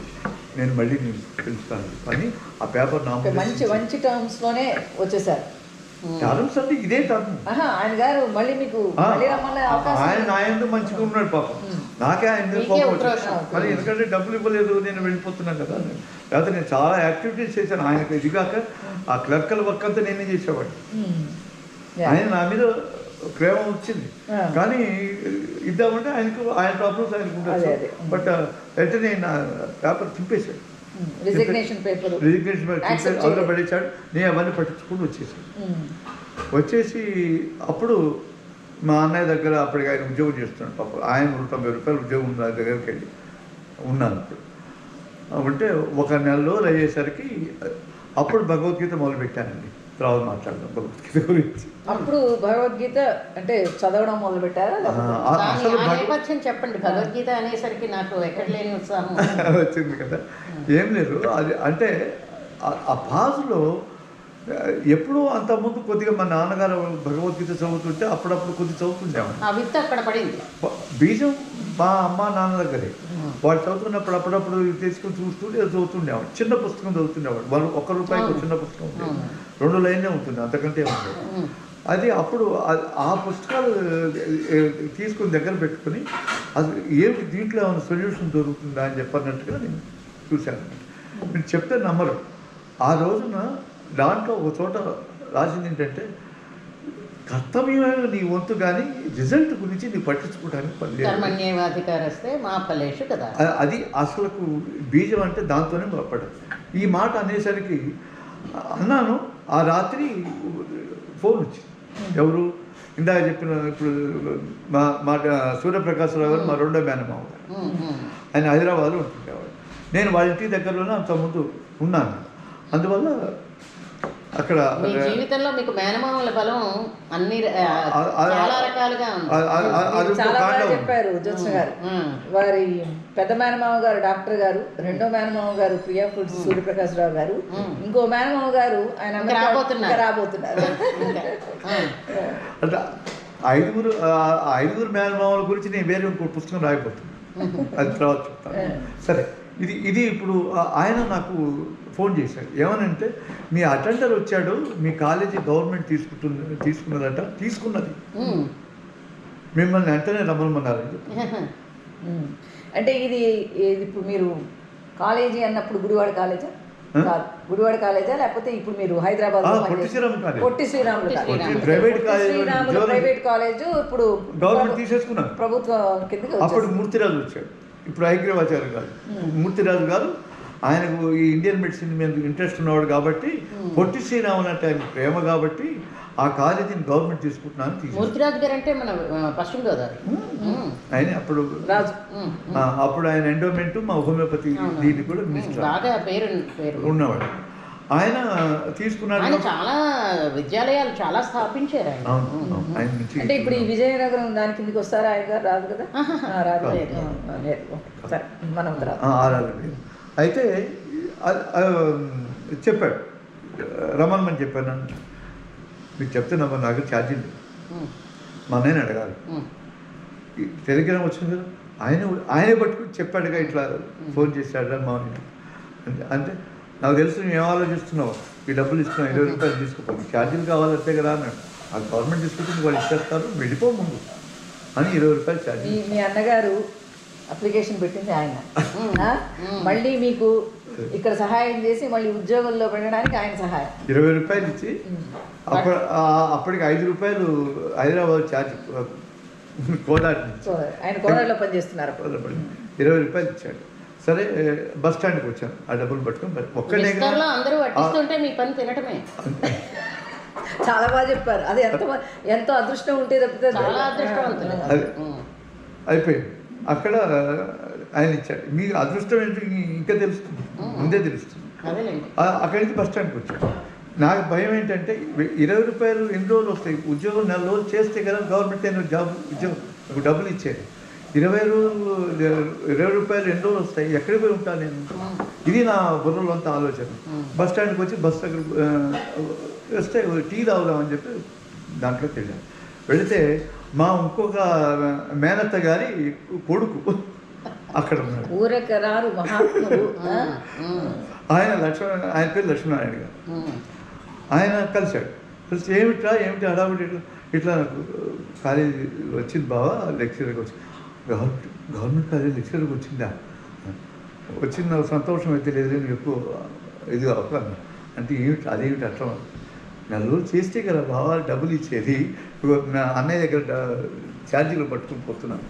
నేను మళ్ళీ నేను పిలుస్తాను అని ఆ పేపర్ మంచి మంచి టర్మ్స్లోనే వచ్చేసారు. టర్మ్స్ అంటే ఇదే టర్మ్. ఆయన గారు మళ్ళీ మీకు మళ్ళీ రమ్మనే అవకాశం. ఆయన మంచిగా ఉన్నాడు పాపం, నాకే ఆయన మీద కోపం వచ్చింది. మరి ఎందుకంటే డబ్బులు ఇవ్వలేదు, నేను వెళ్ళిపోతున్నాను కదా. లేకపోతే నేను చాలా యాక్టివిటీస్ చేశాను ఆయనకు. ఇదిగాక ఆ క్లర్కల వర్క్ అంతా నేనే చేసేవాడిని. ఆయన నా మీద ప్రేమ వచ్చింది, కానీ ఇద్దామంటే ఆయన ప్రాబ్లమ్స్ ఆయనకు ఉంటుంది. బట్ వెంటనే నా పేపర్ చింపేశాడు. రిజిగ్నేషన్ పేపర్ అందులో పడేశాడు. నేను అవన్నీ పట్టించుకుని వచ్చేసాను. వచ్చేసి అప్పుడు మా అన్నయ్య దగ్గర అప్పటికి ఆయన ఉద్యోగం చేస్తున్నాడు పాపం. ఆయన 190 రూపాయలు ఉద్యోగం నా దగ్గరికి వెళ్ళి ఉన్నాను. అప్పుడు అంటే 1 నెల రోజులు అయ్యేసరికి అప్పుడు భగవద్గీత మొదలుపెట్టానండి. తర్వాత మాట్లాడదాం భగవద్గీత గురించి. అప్పుడు భగవద్గీత అంటే చదవడం మొదలు పెట్టారా? అసలు నేపథ్యం చెప్పండి. భగవద్గీత అనేసరికి నాకు ఎక్కడ లేని ఉత్సాహం వచ్చింది కదా. ఏం లేదు, అది అంటే ఆ పాజులో ఎప్పుడూ అంతకుముందు కొద్దిగా మా నాన్నగారు భగవద్గీత చదువుతుంటే అప్పుడప్పుడు కొద్ది చదువుతుండేవాడు. ఆ విత్తు అక్కడ పడింది. బీజం మా అమ్మ నాన్న దగ్గరే. వాడు చదువుతున్నప్పుడు అప్పుడప్పుడు తీసుకుని చూస్తూ చదువుతుండేవాడు. చిన్న పుస్తకం చదువుతుండేవాడు. వాళ్ళు ₹1 చిన్న పుస్తకం ఉంటుంది, 2 లైన్లే ఉంటుంది, అంతకంటే ఉంటుంది. అది అప్పుడు ఆ పుస్తకాలు తీసుకుని దగ్గర పెట్టుకుని అసలు ఏమిటి దీంట్లో ఏమైనా సొల్యూషన్ దొరుకుతుందా అని చెప్పన్నట్టుగా నేను చూశాను. మీరు చెప్తే నమ్మరు. ఆ రోజున దాంట్లో ఒక చోట రాసింది ఏంటంటే, కర్తవ్యమైన నీ వంతు కానీ రిజల్ట్ గురించి నీ పట్టించుకోవడానికి పని కర్మణ్యేవాధికారస్తే మా ఫలేషు కదా. అది అసలుకు బీజం అంటే దాంతోనే మొదపడదు. ఈ మాట అనేసరికి అన్నాను. ఆ రాత్రి ఫోన్ వచ్చింది. ఎవరు ఇందాక చెప్పిన ఇప్పుడు మా సూర్యప్రకాశ్రావు గారు మా 2వ మేనమామ గారు. ఆయన హైదరాబాద్లో ఉంటుండేవాడు. నేను వాళ్ళ ఇంటి దగ్గరలోనే అంతకుముందు ఉన్నాను. అందువల్ల అక్కడ మీ జీవితంలో మీకు మేనమామల బలం అన్ని చాలా రకాలుగా ఉంది. చాలా బాగా చెప్పారు జ్యోత్స్న గారు. వారి పెద్ద మేనమామ గారు డాక్టర్ గారు, 2వ మేనమామ గారు ప్రియా ఫుడ్స్ సూర్యప్రకాశ్రావు గారు, ఇంకో మేనమామ గారు ఆయన రాబోతున్నారు. అంటే 5 మేనమామల గురించి నేను వేరే ఇంకో పుస్తకం రాయబోతున్నాను, అది తర్వాత చెప్తాను. సరే, ఇది ఇప్పుడు ఆయన నాకు ఫోన్ చేశాడు. ఏమనంటే, మీ అటెండర్ వచ్చాడు, మీ కాలేజీ గవర్నమెంట్ తీసుకున్నది, మిమ్మల్ని వెంటనే రమ్మన్నారని చెప్పి. అంటే ఇది ఇప్పుడు మీరు కాలేజీ అన్నప్పుడు గుడివాడ కాలేజా? గుడివాడ కాలేజా లేకపోతే ఇప్పుడు మీరు హైదరాబాద్ పొట్టి శ్రీరాములు ప్రైవేట్ కాలేజ్ ఇప్పుడు గవర్నమెంట్ తీసేసుకున్నారు, ప్రభుత్వం కింద. అప్పుడు మూర్తిరాజు వచ్చాడు, ఇప్పుడు ఐగ్రవాచార్య గారు. మూర్తిరాజు గారు ఆయనకు ఈ ఇండియన్ మెడిసిన్ మీద ఇంట్రెస్ట్ ఉన్నవాడు కాబట్టి, పొట్టి శ్రీరాములు అంటే ఆయన ప్రేమ కాబట్టి ఆ కాలేజీని గవర్నమెంట్ తీసుకుంటున్నాను. మూర్తిరాజు గారు అంటే మన పశ్చిమ గోదావరి ఆయన అప్పుడు రాజు. అప్పుడు ఆయన ఎండోమెంట్ మా హోమియోపతి దీన్ని కూడా మినిస్టర్ బాగా పేరు ఉన్నవాడు. ఆయన తీసుకున్నాడు. ఆయన చాలా విద్యాలయాలు చాలా స్థాపించారు ఆయన. ఆయన నుంచి అంటే ఇప్పుడు ఈ విజయనగరం దాని కిందకి వస్తారా ఆయన గారు? రాదు కదా, రాదు. మనం అయితే చెప్పాడు, రమ్మని చెప్పాను. మీకు చెప్తే నాకు ఛార్జీలు మా అన్నయ్యని అడగాలి. ఈ టెలిగ్రామ్ వచ్చింది కదా, ఆయనే పట్టుకుని చెప్పాడుగా, ఇట్లా ఫోన్ చేశాడు మార్నింగ్ అంటే నాకు తెలుసు నువ్వు ఏం ఆలోచిస్తున్నావు, ఈ డబ్బులు ఇస్తున్నావు, 20 రూపాయలు తీసుకుపోయి ఛార్జీలు కావాలంటే కదా అన్నాడు. ఆ గవర్నమెంట్ తీసుకుంటే వాళ్ళు ఇచ్చేస్తారు, వెళ్ళిపో ముందు అని 20 రూపాయలు ఛార్జీ. మీ అన్నగారు అప్లికేషన్ పెట్టింది ఆయన, మళ్ళీ మీకు ఇక్కడ సహాయం చేసి మళ్ళీ ఉద్యోగంలో పెట్టడానికి ఆయన సహాయం. 20 రూపాయలు ఇచ్చి అప్పటికి 5 రూపాయలు హైదరాబాద్ ఛార్జ్ కోదాడు నుంచి. ఆయన కోదాడులో పనిచేస్తున్నారు. 20 రూపాయలు ఇచ్చాడు. సరే బస్ స్టాండ్కి వచ్చాను, ఆ డబ్బులు పట్టుకొని ఒక్కడే అందరూ వడ్డిస్తుంటే మీ పని తినటమే. చాలా బాగా చెప్పారు. అది ఎంతో అదృష్టం ఉంటే తప్పితే చాలా అదృష్టవంతులు. అది అయిపోయింది. అక్కడ ఆయన ఇచ్చాడు. మీకు అదృష్టం ఏంటి ఇంకా తెలుస్తుంది, ముందే తెలుస్తుంది. అక్కడి నుంచి బస్ స్టాండ్కి వచ్చాడు. నాకు భయం ఏంటంటే 20 రూపాయలు ఎన్ని రోజులు వస్తాయి, ఉద్యోగం 4 రోజులు చేస్తే కదా గవర్నమెంట్ ఉద్యోగం డబ్బులు ఇచ్చేది. 20 రూపాయలు ఎన్ని రోజులు వస్తాయి, ఎక్కడికి పోయి ఉంటాను నేను? ఇది నా బుర్రలో అంతా ఆలోచన. బస్ స్టాండ్కి వచ్చి బస్ దగ్గర వస్తే టీ తాగుదామని చెప్పి దాంట్లోకి వెళ్ళాను. వెళితే మా ఇంకొక మేనత్త గారి కొడుకు అక్కడ ఉన్నాడు. ఊరకరారు మహాత్ముడు. ఆయన పేరు లక్ష్మీనారాయణ గారు. ఆయన కలిశాడు. కలిసి ఏమిటి హడావుడి ఇట్లా నాకు కాలేజీ వచ్చింది బావా, లెక్చరర్కి వచ్చి గవర్నమెంట్ కాలేజీ లెక్చరర్కి వచ్చిందా, వచ్చిన సంతోషం అయితే లేదు, నేను ఎక్కువ ఇది అవ్వక అంటే ఏమిటి అదేమిటి అట్లా 4 రోజులు చేస్తే కదా బావా డబ్బులు ఇచ్చేది, నా అన్నయ్య దగ్గర ఛార్జీలు పట్టుకుని పోతున్నాను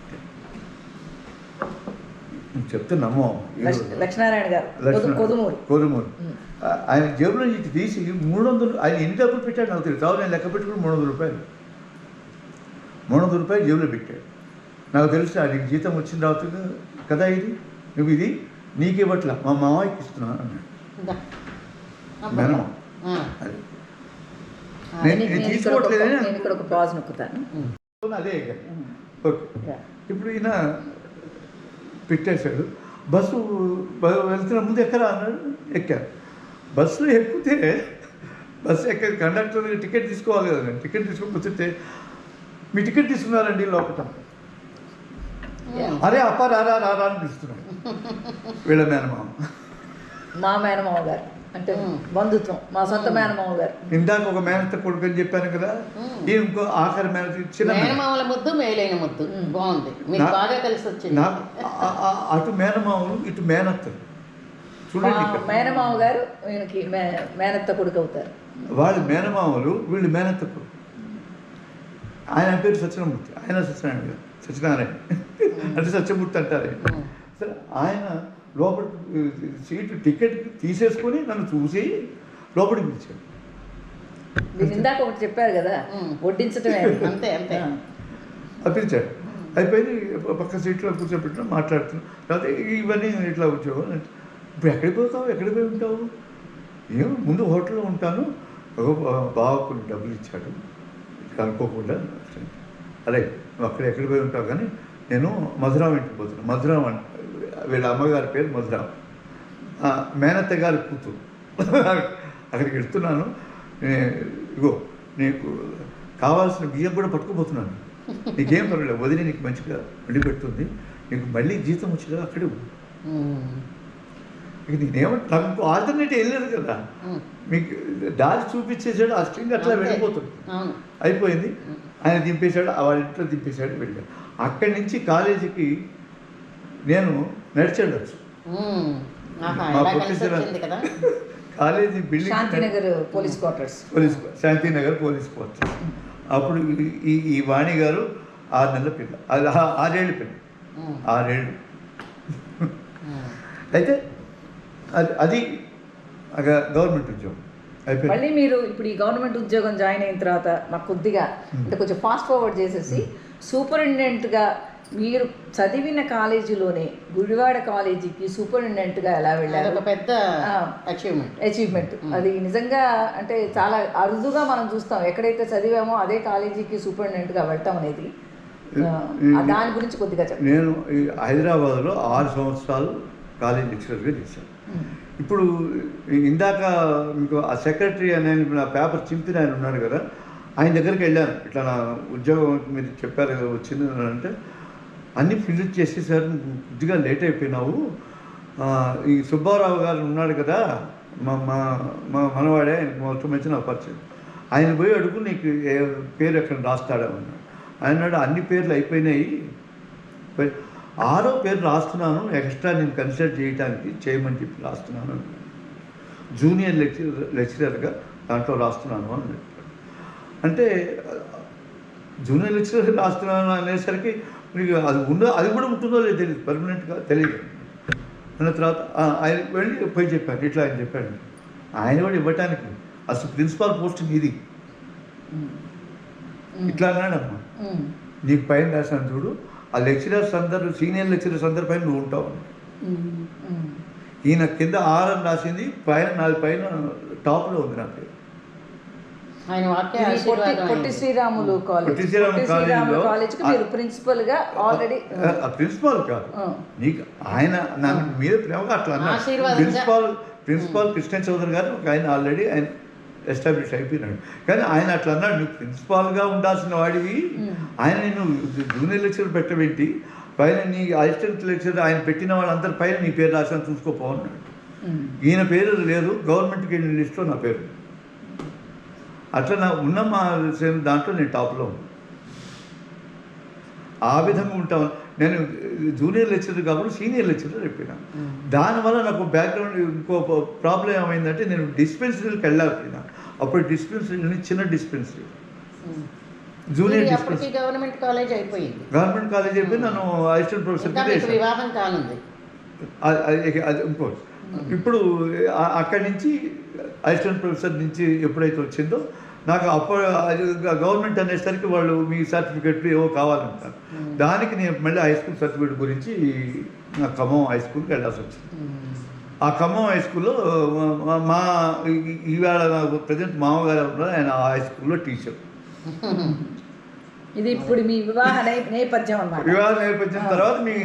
చెప్తే నమ్మో. లక్ష్మీనారాయణ గారు కోదుమూరు ఆయన జేబులో నుంచి తీసి 300, ఆయన ఎన్ని డబ్బులు పెట్టాడు నాకు తెలియదు. నేను లెక్క పెట్టుకుని 300 రూపాయలు జేబులో పెట్టాడు. నాకు తెలుసు ఆయనకి జీతం వచ్చిన తర్వాత కదా ఇది నువ్వు ఇది నీకే పట్ల మా మామయ్యకి ఇస్తున్నాను అన్నాడు. మేనమా అది నేను తీసుకోవట్లేదని అదే ఓకే. ఇప్పుడు ఈయన పెట్టేశాడు. బస్సు వెళ్తున్న ముందు ఎక్కరా అన్నాడు. ఎక్కారు. బస్సు ఎక్కితే బస్సు ఎక్కడ కండక్టర్ టికెట్ తీసుకోవాలి కదా, నేను టికెట్ తీసుకోకపోతే మీ టికెట్ తీసుకున్నారండి లోపల. అరే అప్ప రారా రారా అని పిలుస్తున్నాడు. వీళ్ళ మేనమామ, మా మేనమామ గారు అంటే బంధుత్వం, మా సొంత మేనమామ గారు. ఇందాక ఒక మేనత్త కొడుకు అని చెప్పాను కదా, ఇంకో ఆఖరి మేనత చిన్న మేనమామల ముద్దు మేలైన ముద్దు బాగుంది, మీకు బాగా కలిసి వచ్చింది. నాకు అటు మేనమామలు ఇటు మేనత్తలు చూడండి. మేనమామ గారు వీళ్ళకి మేనత్త కొడుకు అవుతారు. వాళ్ళు మేనమామలు, వీళ్ళు మేనత్త కొడుకు. ఆయన పేరు సత్యనారాయణ, ఆయన సత్యనారాయణ అంటే సత్యమూర్తి అంటారు. సరే ఆయన లోపల సీటు టికెట్ తీసేసుకొని నన్ను చూసి లోపలికి పిలిచాడు. మీరు ఇందాక ఒకటి చెప్పారు కదా, వడ్డించటమే. అంతే అంతే పిలిచాడు. అయిపోయింది. పక్క సీట్లో కూర్చోబెట్టిన మాట్లాడుతున్నాను. తర్వాత ఇవన్నీ ఇట్లా ఉద్యోగం. ఇప్పుడు ఎక్కడికి పోతావు, ఎక్కడికి పోయి ఉంటావు? ఏమో ముందు హోటల్లో ఉంటాను. బావ కొన్ని డబ్బులు ఇచ్చాడు అనుకోకుండా. అరే నువ్వు అక్కడ ఎక్కడికి పోయి ఉంటావు, కానీ నేను మధురాం ఇంటికి పోతున్నాను. మధురాం అంటే వీళ్ళ అమ్మగారి పేరు మధురాం, మేనత్త గారి కూతురు. అక్కడికి వెళ్తున్నాను. ఇగో నీకు కావాల్సిన బియ్యం కూడా పట్టుకుపోతున్నాను, నీకేం పర్వాలేదు, వదిలి నీకు మంచిగా వండి పెడుతుంది, నీకు మళ్ళీ జీతం వచ్చేదా అక్కడే. ఇక నేనేమంటే నాకు ఇంకో ఆల్టర్నేటివ్ వెళ్ళలేదు కదా, మీకు దారి చూపించేసాడు. ఆ స్ట్రింగ్ అట్లా వెళ్ళిపోతుంది. అయిపోయింది. ఆయన దింపేశాడు, వాళ్ళ ఇంట్లో దింపేశాడు, వెళ్ళాడు. అక్కడి నుంచి కాలేజీకి నేను నడిచెళ్ళచ్చు. మా professor college building Shantinagar police quarters. Shantinagar police quarters. అప్పుడు ఈ వాణి గారు 6 నెలల పిల్ల, అది 6 ఏళ్ళ పిల్ల, 6 ఏళ్ళు. అయితే అది గవర్నమెంట్ ఉద్యోగం అయిపోయింది. మళ్ళీ మీరు ఇప్పుడు ఈ గవర్నమెంట్ ఉద్యోగం జాయిన్ అయిన తర్వాత మాకు కొద్దిగా అంటే కొంచెం ఫాస్ట్ ఫార్వర్డ్ చేసేసి సూపరింటెండెంట్గా మీరు చదివిన కాలేజీలోనే గుడివాడ కాలేజీకి సూపరింటెండెంట్గా ఎలా వెళ్ళారు? ఒక పెద్ద అచీవ్మెంట్. అది నిజంగా అంటే చాలా అరుదుగా మనం చూస్తాం. ఎక్కడైతే చదివామో అదే కాలేజీకి సూపరింటెండెంట్గా వెళ్ళటం అనేది, దాని గురించి కొద్దిగా చెప్పండి. నేను హైదరాబాద్లో 6 సంవత్సరాలు కాలేజ్ లెక్చరర్గా చేశాను. ఇప్పుడు ఇందాక మీకు ఆ సెక్రటరీ అనే నా పేపర్ చింపిన ఆయన ఉన్నాడు కదా, ఆయన దగ్గరికి వెళ్ళాను. ఇట్లా నా ఉద్యోగం మీరు చెప్పారు కదా వచ్చింది అంటే, అన్నీ ఫిల్ చేసేసారు, కొద్దిగా లేట్ అయిపోయినావు, ఈ సుబ్బారావు గారు ఉన్నాడు కదా మా మా మా మనవాడే, ఆయనకు మొత్తం మంచి నాకు పరిచయం, ఆయన పోయి అడుగు నీకు ఏ పేరు ఎక్కడ రాస్తాడా అన్నాడు. ఆయన అన్నాడు అన్ని పేర్లు అయిపోయినాయి, 6వ పేరు రాస్తున్నాను, ఎక్స్ట్రా నేను కన్సిడర్ చేయమని చెప్పి రాస్తున్నాను, జూనియర్ లెక్చరర్గా దాంట్లో రాస్తున్నాను అని చెప్పాడు. అంటే జూనియర్ లెక్చరర్ రాస్తున్నాను అనేసరికి మీకు అది కూడా ఉంటుందో లేదో తెలియదు, పర్మనెంట్గా తెలియదు. అన్న తర్వాత ఆయన వెళ్ళి పోయి చెప్పాను, ఇట్లా ఆయన చెప్పాడు. ఆయన కూడా ఇవ్వటానికి అసలు ప్రిన్సిపాల్ పోస్టింగ్ ఇది ఇట్లా అన్నాడమ్మా, నీకు పైన రాశాను చూడు, ఆ లెక్చరర్స్ అందరూ సీనియర్ లెక్చరర్స్ అందరి పైన నువ్వు ఉంటావు. ఈయన కింద 6 అని రాసింది, పైన 4 పైన టాప్లో ఉంది నా పేరు. పొట్టి శ్రీరాములు కాలేజ్కి మీరు ప్రిన్సిపల్గా ఆల్రెడీ. ప్రిన్సిపాల్ కాదు, నీకు ఆయన నా మీద ప్రేమగా అట్లా అన్నాడు. ప్రిన్సిపాల్ కృష్ణ చౌదరి గారు ఆయన ఆల్రెడీ ఆయన ఎస్టాబ్లిష్ అయిపోయినాడు. కానీ ఆయన అట్లా అన్నాడు, నువ్వు ప్రిన్సిపాల్గా ఉండాల్సిన వాడివి, ఆయన నేను జూనియర్ లెక్చర్ పెట్టబెట్టి పైన నీ అసిస్టెంట్ లెక్చర్ ఆయన పెట్టిన వాళ్ళందరి పైన నీ పేరు రాసాను చూసుకోపోన్నాడు. ఈయన పేరు లేదు, గవర్నమెంట్కి లిస్ట్లో నా పేరు. అట్లా నా ఉన్న మా దాంట్లో నేను టాప్లో ఉన్నాను. ఆ విధంగా ఉంటాను. నేను జూనియర్ లెక్చరర్ కాబట్టి సీనియర్ లెక్చరర్ అయిపోయినాను. దానివల్ల నాకు బ్యాక్గ్రౌండ్ ఇంకో ప్రాబ్లం ఏమైందంటే, నేను డిస్పెన్సరీకి వెళ్ళకపోయినా. అప్పుడు డిస్పెన్సరీ చిన్న dispensary, junior dispensary, government college అయిపోయింది. నన్ను అసిస్టెంట్ ప్రొఫెసర్ వివాహం కానుంది. అది ఇంకోటి. ఇప్పుడు అక్కడి నుంచి అసిస్టెంట్ ప్రొఫెసర్ నుంచి ఎప్పుడైతే వచ్చిందో నాకు అప్పుడు గవర్నమెంట్ అనేసరికి వాళ్ళు మీ సర్టిఫికెట్లు ఏవో కావాలంటారు. దానికి నేను మళ్ళీ హై స్కూల్ సర్టిఫికేట్ గురించి నా ఖమ్మం హై స్కూల్కి వెళ్ళాల్సి వచ్చింది. ఆ ఖమ్మం హై స్కూల్లో మా ఈవేళ నాకు ప్రజెంట్ మామగారు ఉన్నారు, ఆయన ఆ హై స్కూల్లో టీచర్. ఇది ఇప్పుడు మీ వివాహ నేపథ్యం అన్నమాట. వివాహ నేపథ్యం తర్వాత మీ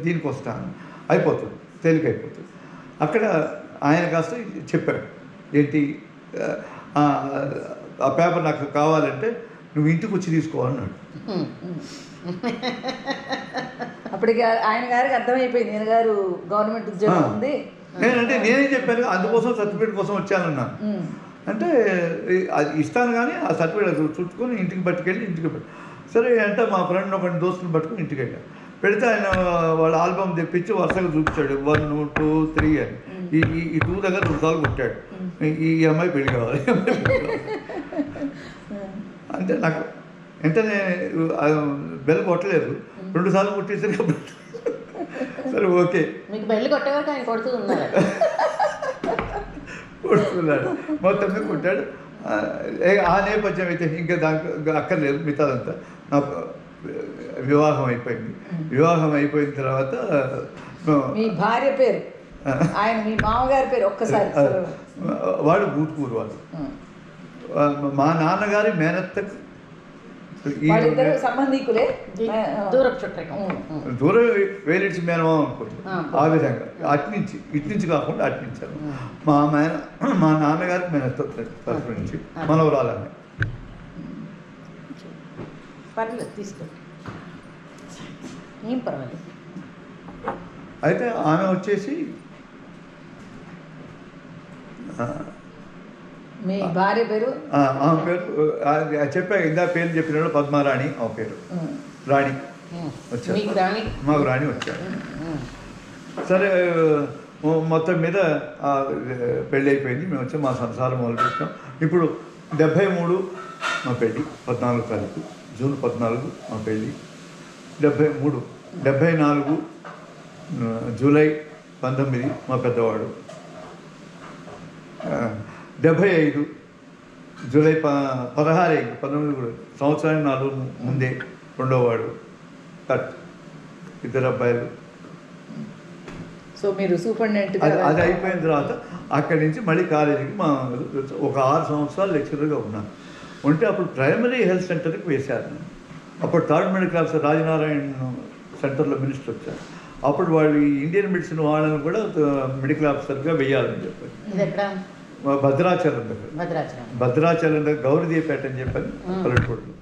దీనికి వస్తాను, అయిపోతుంది, తేలికైపోతుంది. అక్కడ ఆయన కాస్త చెప్పాడు, ఏంటి ఆ పేపర్ నాకు కావాలంటే నువ్వు ఇంటికి వచ్చి తీసుకో అన్నాడు. అప్పటికి ఆయన గారికి అర్థమైపోయింది, నేను గారు గవర్నమెంట్ ఉద్యోగం ఉంది. నేనేం చెప్పాను, అందుకోసం సర్టిఫికేట్ కోసం వచ్చానన్నా. అంటే అది ఇస్తాను కానీ ఆ సర్టిఫికేట్ చుట్టుకొని ఇంటికి పట్టుకెళ్ళి ఇంటికి సరే అంటే మా ఫ్రెండ్ ఒక దోస్తులు పట్టుకుని ఇంటికి వెళ్ళాను. పెడితే ఆయన వాళ్ళ ఆల్బమ్ తెప్పించి వరుసగా చూపించాడు, 1, 2, 3 అని. ఈ 2 దగ్గర 2 సార్లు కొట్టాడు, ఈ అమ్మాయి పెళ్లి కావాలి, అంటే నాకు వెంటనే బెల్ కొట్టలేదు, 2 సార్లు కొట్టేసరికి సరే ఓకే మీకు బెల్ కొట్టేవారు ఆయన కొడుతున్నాడు మొత్తం మీద కొట్టాడు. ఆ నేపథ్యం అయితే ఇంకా దానికి అక్కర్లేదు, మిగతాదంతా నాకు వివాహం అయిపోయింది. వివాహం అయిపోయిన తర్వాత మీ భార్య పేరు, ఆయన మీ మామగారి పేరు ఒక్కసారి. వాడు గూట్కూరు వాడు, మా నాన్నగారి మేనత్తకు సంబంధికులే, దూరం వేలిడ్చి మేనమా అనుకోండి. ఆ విధంగా ఇటు నుంచి కాకుండా అట్నుంచారు. మా నాన్నగారికి మేనత్త తరఫు నుంచి మనవరాలని. పర్లేదు తీసుకో, ఏం పర్వాలేదు. అయితే ఆమె వచ్చేసి మీ భార్య పేరు, ఆమె పేరు చెప్పా ఇందా పేరు చెప్పిన పద్మారాణి, ఆ పేరు రాణి వచ్చారు, మాకు రాణి వచ్చారు. సరే మొత్తం మీద పెళ్ళి అయిపోయింది. మేము వచ్చి మా సంసారం మొదలుపెట్టాం. ఇప్పుడు 73 మా పెళ్ళి, 14 తారీఖు జూన్ 14 మా పెళ్ళి. 73, 74 జూలై 19 మా పెద్దవాడు. 75 జూలై 16 19 సంవత్సరానికి 4 ముందే రెండోవాడు. కట్ 2 అబ్బాయిలు. సో మీరు సూపరింటెండెంట్. అది అయిపోయిన తర్వాత అక్కడి నుంచి మళ్ళీ కాలేజీకి ఒక 6 సంవత్సరాలు లెక్చరర్గా ఉన్నాను. ఉంటే అప్పుడు ప్రైమరీ హెల్త్ సెంటర్కి వేశారు. అప్పుడు 3rd మెడికల్ ఆఫీసర్ రాజనారాయణ సెంటర్లో మినిస్టర్ వచ్చారు. అప్పుడు వాళ్ళు ఈ ఇండియన్ మెడిసిన్ వాళ్ళని కూడా మెడికల్ ఆఫీసర్గా వెయ్యాలని చెప్పారు. ఇది ఎక్కడ? భద్రాచలం దగ్గర, భద్రాచలం. భద్రాచలం దగ్గర గౌరీదేవిపేట అని చెప్పాను పల్లెటూరులో.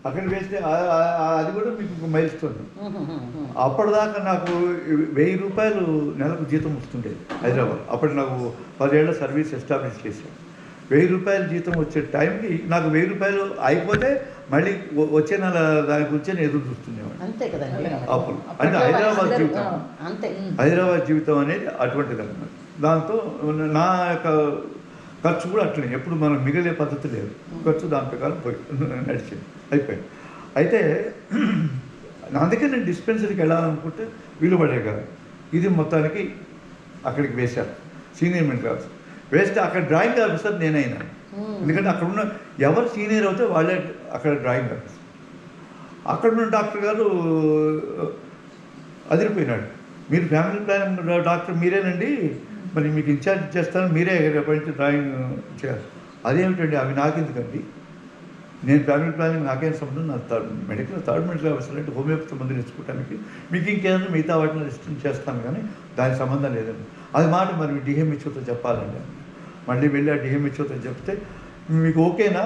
అక్కడ వేస్తే అది కూడా మీకు మైల్ స్టోన్. అప్పటిదాకా నాకు 1000 రూపాయలు నెలకు జీతం వస్తుండేది హైదరాబాద్. అప్పుడు నాకు 10 ఏళ్ళ సర్వీస్ ఎస్టాబ్లిష్ చేశాను. 1000 రూపాయలు జీతం వచ్చే టైంకి నాకు 1000 రూపాయలు అయిపోతే మళ్ళీ వచ్చే నెల దాని గురించి నేను ఎదురు చూస్తుండేవాడిని. అంతే కదండి. అప్పుడు అంటే హైదరాబాద్ జీవితం, అంతే. హైదరాబాద్ జీవితం అనేది అటువంటిది అన్నమాట. దాంతో నా యొక్క ఖర్చు కూడా అట్లనే, ఎప్పుడు మనం మిగిలే పద్ధతి లేదు. ఖర్చు దాని ప్రకారం నడిచింది, అయిపోయింది. అయితే అందుకే నేను డిస్పెన్సరీకి వెళ్ళాలనుకుంటే వీలు పడే కదా. ఇది మొత్తానికి అక్కడికి వేశాను సీనియర్ మెడికల్ ఆఫీసర్. వేస్తే అక్కడ డ్రాయింగ్ ఆఫీసర్ నేనైనా. ఎందుకంటే అక్కడ ఉన్న ఎవరు సీనియర్ అవుతే వాళ్ళే అక్కడ డ్రాయింగ్ ఆఫీసర్. అక్కడ ఉన్న డాక్టర్ గారు అదిరిపోయినాడు, మీరు ఫ్యామిలీ ప్లానింగ్ డాక్టర్ మీరేనండి, మరి మీకు ఇన్ఛార్జ్ చేస్తాను, మీరే రేపటి నుంచి డ్రాయింగ్ చేయాలి. అదేమిటండి అవి నాకెందుకండి, నేను ఫ్యామిలీ ప్లానింగ్ నాకేం సంబంధం, నా థర్డ్ మెడికల్ ఆఫీసర్ అంటే హోమియోపతి మందులు ఇచ్చుకోవడానికి, మీకు ఇంకేదైనా మిగతా వాటిని రిస్ట్రిక్ట్ చేస్తాను కానీ దానికి సంబంధం లేదండి. అది మాట మరి డిఎంహెచ్ఓతో చెప్పాలండి. మళ్ళీ వెళ్ళి ఆ డిఎంహెచ్ఓతో చెప్తే మీకు ఓకేనా,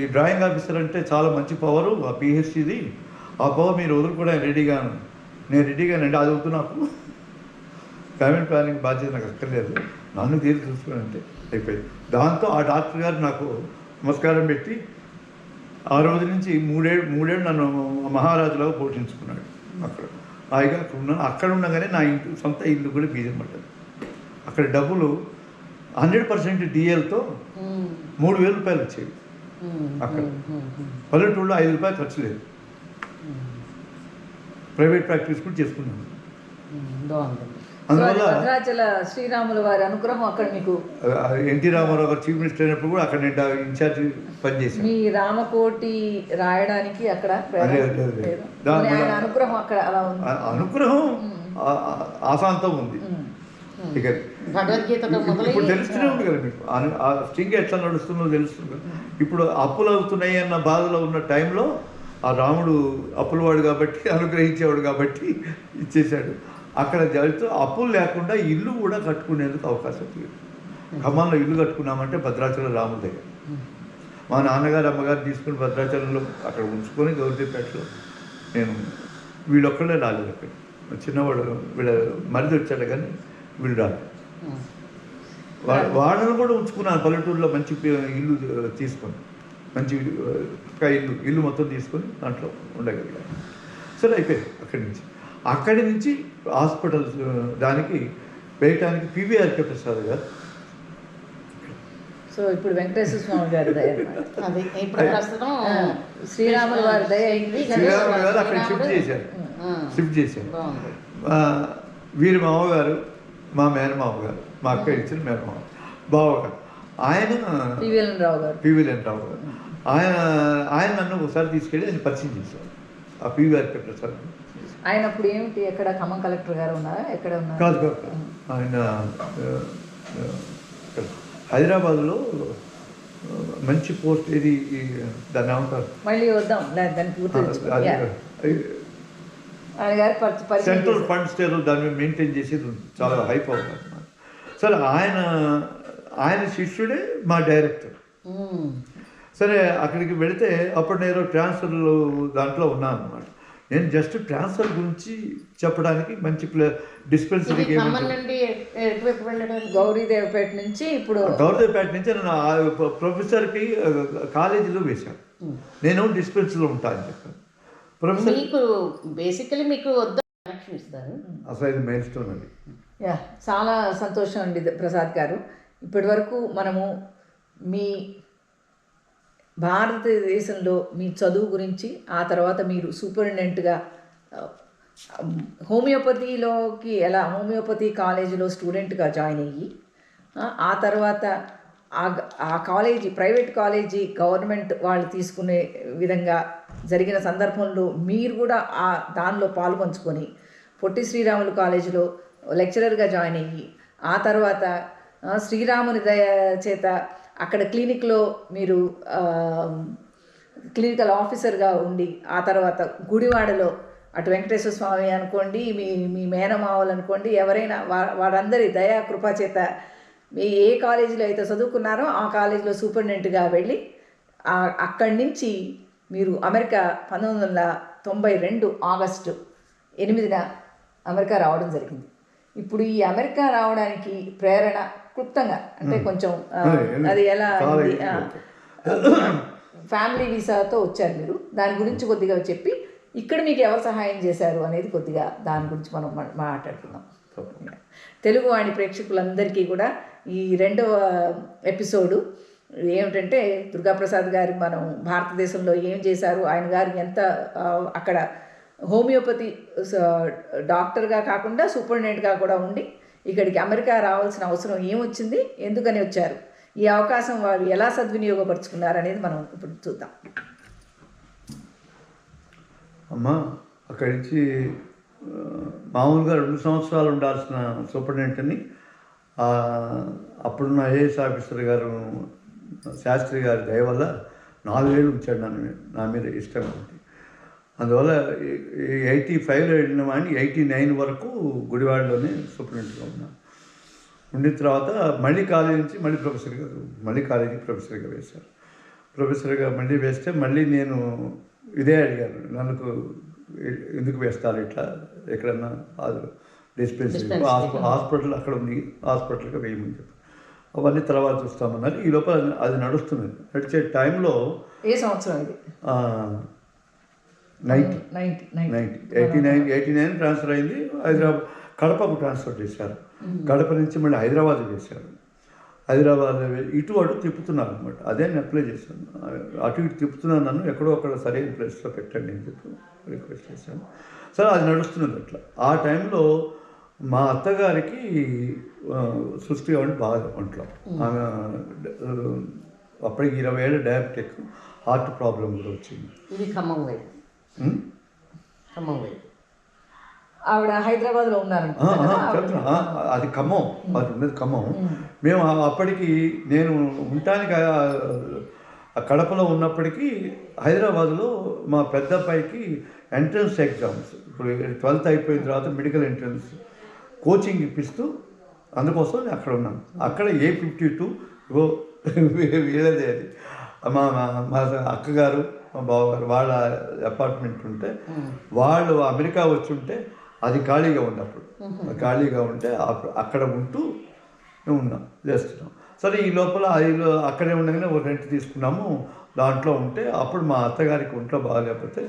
ఈ డ్రాయింగ్ ఆఫీసర్ అంటే చాలా మంచి పవరు, ఆ పిహెచ్సిది, ఆ పవర్ మీరు వదులుకోవడానికి రెడీగాను. నేను రెడీగానండి, అది వద్దు, నాకు ఫ్యామిలీ ప్లానింగ్ బాధ్యత నాకు అక్కర్లేదు, నన్ను తీరు చూసుకుని అంటే అయిపోయింది. దాంతో ఆ డాక్టర్ గారు నాకు నమస్కారం పెట్టి ఆ రోజు నుంచి మూడేళ్ళు నన్ను మహారాజులాగా పోషించుకున్నాడు. అక్కడ హాయిగా అక్కడ ఉన్నాను. అక్కడ ఉండగానే నా ఇంటి సొంత ఇల్లు కూడా ఫీజు పడ్డది. అక్కడ డబ్బులు 100% డిఎల్తో 3000 రూపాయలు వచ్చేవి. అక్కడ పల్లెటూరులో 5 రూపాయలు ఖర్చు లేదు. ప్రైవేట్ ప్రాక్టీస్ కూడా చేసుకున్నాను. అందువల్ల భద్రాచల శ్రీరాముల వారి అనుగ్రహం అక్కడ మీకు. ఎన్టీ రామారావు గారు చీఫ్ మినిస్టర్ అయినప్పుడు కూడా అక్కడ నేను ఇన్ఛార్జ్ పనిచేశాను. మీ రామకోటి రాయడానికి అక్కడ ఆయన అనుగ్రహం అక్కడ అలా ఉంది. అనుగ్రహం ఆశాంతం ఉంది. ఇక ఇప్పుడు తెలుస్తూనే ఉంది కదా మీకు, ఆ స్ట్రింగ్ ఎట్లా నడుస్తుందో తెలుస్తుంది కదా. ఇప్పుడు అప్పులు అవుతున్నాయి అన్న బాధలో ఉన్న టైంలో ఆ రాముడు అప్పులవాడు కాబట్టి, అనుగ్రహించేవాడు కాబట్టి ఇచ్చేశాడు. అక్కడ జరుగుతూ అప్పులు లేకుండా ఇల్లు కూడా కట్టుకునేందుకు అవకాశం లేదు. ఖమ్మంలో ఇల్లు కట్టుకున్నామంటే భద్రాచలం రాముల దగ్గర. మా నాన్నగారు అమ్మగారు తీసుకుని భద్రాచలంలో అక్కడ ఉంచుకొని గౌరీపేటలో నేను, వీళ్ళొక్కడే రాలేదు అక్కడ. చిన్నవాడు వీళ్ళ మరిది వచ్చాడు కానీ వీళ్ళు రాలేదు. వాళ్ళను కూడా ఉంచుకున్నాను పల్లెటూరులో మంచి ఇల్లు తీసుకొని, మంచి ఇల్లు మొత్తం తీసుకొని దాంట్లో ఉండగలిగాను. సరే అయిపోయింది. అక్కడి నుంచి హాస్పిటల్ దానికి వేయటానికి పివిఆర్కే ప్రసాద్ గారు. సో ఇప్పుడు వెంకటేశ్వర స్వామి గారి దయ, అది ఇప్పుడు ప్రస్తుతం శ్రీరాముల వారి దయ అయింది. శ్రీరాములు గారు అక్కడ షిఫ్ట్ చేశారు. వీరి మామగారు, మా మేనమామ గారు, మా అక్క ఇచ్చిన మేనమామ బావగారు, ఆయన పివిఎన్ రావు గారు. ఆయన నన్ను ఒకసారి తీసుకెళ్ళి ఆయన పరిచయం చేశారు ఆ పివిఆర్కే ప్రసాద్. ఆయన అప్పుడు ఏమిటి, ఎక్కడ ఖమ్మం కలెక్టర్ గారు ఉన్నారా, ఎక్కడ ఉన్నారు? కాదు, ఆయన హైదరాబాద్లో మంచి పోస్ట్, ఇది దాన్ని ఏమంటారు, మళ్ళీ వద్దాం దాన్ని పూర్తి ఆయన గారి సెంట్రల్ ఫండ్స్ దాన్ని మెయింటైన్ చేసేది చాలా హైప్ అవుతుంది అన్నమాట. సరే ఆయన శిష్యుడే మా డైరెక్టర్. సరే అక్కడికి వెళితే అప్పుడు నేను ట్రాన్స్ఫర్లు దాంట్లో ఉన్నాను అన్నమాట. నేను జస్ట్ ట్రాన్స్ఫర్ గురించి చెప్పడానికి మంచి డిస్పెన్సరీకి గౌరీదేవిపేట నుంచి ఇప్పుడు గౌరీదేవిపేట నుంచి నేను ప్రొఫెసర్కి కాలేజీలో వేశాను. నేను డిస్పెన్సరీలో ఉంటాను అని చెప్పాను. ప్రొఫెసర్ మీకు బేసికలీ మీకు కనెక్షన్ ఇస్తారు. అసలు ఇది మైల్ స్టోన్ అది. చాలా సంతోషం అండి ప్రసాద్ గారు. ఇప్పటి వరకు మనము మీ భారతదేశంలో మీ చదువు గురించి, ఆ తర్వాత మీరు సూపరింటెండెంట్గా హోమియోపతిలోకి హోమియోపతి కాలేజీలో స్టూడెంట్గా జాయిన్ అయ్యి, ఆ తర్వాత ఆ కాలేజీ ప్రైవేట్ కాలేజీ గవర్నమెంట్ వాళ్ళు తీసుకునే విధంగా జరిగిన సందర్భంలో మీరు కూడా దానిలో పాల్పంచుకొని పొట్టి శ్రీరాములు కాలేజీలో లెక్చరర్గా జాయిన్ అయ్యి, ఆ తర్వాత శ్రీరాముని దయ చేత అక్కడ క్లినిక్లో మీరు క్లినికల్ ఆఫీసర్గా ఉండి, ఆ తర్వాత గుడివాడలో అటు వెంకటేశ్వర స్వామి అనుకోండి, మీ మీ మేనమావలు అనుకోండి, ఎవరైనా వారందరి దయా కృపా చేత మీ ఏ కాలేజీలో అయితే చదువుకున్నారో ఆ కాలేజీలో సూపరింటెండెంట్గా వెళ్ళి అక్కడి నుంచి మీరు అమెరికా 1992 ఆగస్టు 8న అమెరికా రావడం జరిగింది. ఇప్పుడు ఈ అమెరికా రావడానికి ప్రేరణ క్లుప్తంగా అంటే కొంచెం అది ఎలా ఫ్యామిలీ వీసాతో వచ్చారు మీరు, దాని గురించి కొద్దిగా చెప్పి ఇక్కడ మీకు ఎవరు సహాయం చేశారు అనేది కొద్దిగా దాని గురించి మనం మాట్లాడుకుందాం. తెలుగు వాణి ప్రేక్షకులందరికీ కూడా ఈ 2వ ఎపిసోడు ఏమిటంటే దుర్గాప్రసాద్ గారు మనం భారతదేశంలో ఏం చేశారు, ఆయన గారు ఎంత అక్కడ హోమియోపతి డాక్టర్గా కాకుండా సూపరింటెండెంట్గా కూడా ఉండి ఇక్కడికి అమెరికా రావాల్సిన అవసరం ఏమొచ్చింది, ఎందుకని వచ్చారు, ఈ అవకాశం వారు ఎలా సద్వినియోగపరుచుకున్నారు అనేది మనం ఇప్పుడు చూద్దాం. అమ్మ అక్కడి నుంచి మామూలుగా 2 సంవత్సరాలు ఉండాల్సిన సూపరింటెండెంట్ని అప్పుడున్న ఐఏఎస్ ఆఫీసర్ గారు శాస్త్రి గారి దయ వల్ల 4 ఏళ్ళు ఉంచాడు నా మీద ఇష్టం ఉంది. అందువల్ల 85లో వెళ్ళిన వాడిని 89 వరకు గుడివాడలోనే సూపరింటెండెంట్గా ఉన్నాను. ఉండిన తర్వాత మళ్ళీ కాలేజీ నుంచి మళ్ళీ కాలేజీకి ప్రొఫెసర్గా వేశారు. ప్రొఫెసర్గా మళ్ళీ వేస్తే మళ్ళీ నేను ఇదే అడిగాను, నన్ను ఎందుకు వేస్తారు ఇట్లా ఎక్కడన్నా డిస్పెన్సరీ హాస్పిటల్ అక్కడ ఉంది, హాస్పిటల్గా వేయమని చెప్పి అవన్నీ తర్వాత చూస్తామన్నారు. ఈ లోపల అది నడుస్తున్నది. నడిచే టైంలో ఏ సంవత్సరం ఇది 89 ట్రాన్స్ఫర్ అయింది. హైదరాబాద్ కడపకు ట్రాన్స్ఫర్ చేశారు. కడప నుంచి మళ్ళీ హైదరాబాద్ వేశారు. హైదరాబాద్ ఇటు అటు తిప్పుతున్నారు అనమాట. అదే నేను అప్లై చేశాను. అటు ఇటు తిప్పుతున్నాను, నన్ను ఎక్కడో అక్కడ సరైన ప్లేస్లో పెట్టండి అని చెప్పి రిక్వెస్ట్ చేశాను. సరే అది నడుస్తున్నది అట్లా. ఆ టైంలో మా అత్తగారికి సృష్టి అవ్వండి బాగా ఒంట్లో. ఆమె అప్పటికి 20 ఏళ్ళ డయాబెటిక్, హార్ట్ ప్రాబ్లం కూడా వచ్చింది. ఇది ఖమ్మం వైపు. ఆవిడ హైదరాబాద్లో ఉన్నారు. అది ఖమ్మం, అది ఉన్నది ఖమ్మం. మేము అప్పటికి నేను ఉండటానికి కడపలో ఉన్నప్పటికీ హైదరాబాద్లో మా పెద్ద అబ్బాయికి ఎంట్రన్స్ ఎగ్జామ్స్, ఇప్పుడు 12th అయిపోయిన తర్వాత మెడికల్ ఎంట్రన్స్ కోచింగ్ ఇప్పిస్తూ అందుకోసం నేను అక్కడ ఉన్నాను. అక్కడ A52 వీళ్ళదే అది. మా అక్కగారు మా బావగారు వాళ్ళ అపార్ట్మెంట్ ఉంటే వాళ్ళు అమెరికా వచ్చి ఉంటే అది ఖాళీగా ఉన్నప్పుడు ఖాళీగా ఉంటే అక్కడ ఉంటూ ఉన్నాం చేస్తున్నాం. సరే ఈ లోపల అక్కడే ఉండగానే ఒక రెంట్ తీసుకున్నాము. దాంట్లో ఉంటే అప్పుడు మా అత్తగారికి ఒంట్లో బాగాలేకపోతే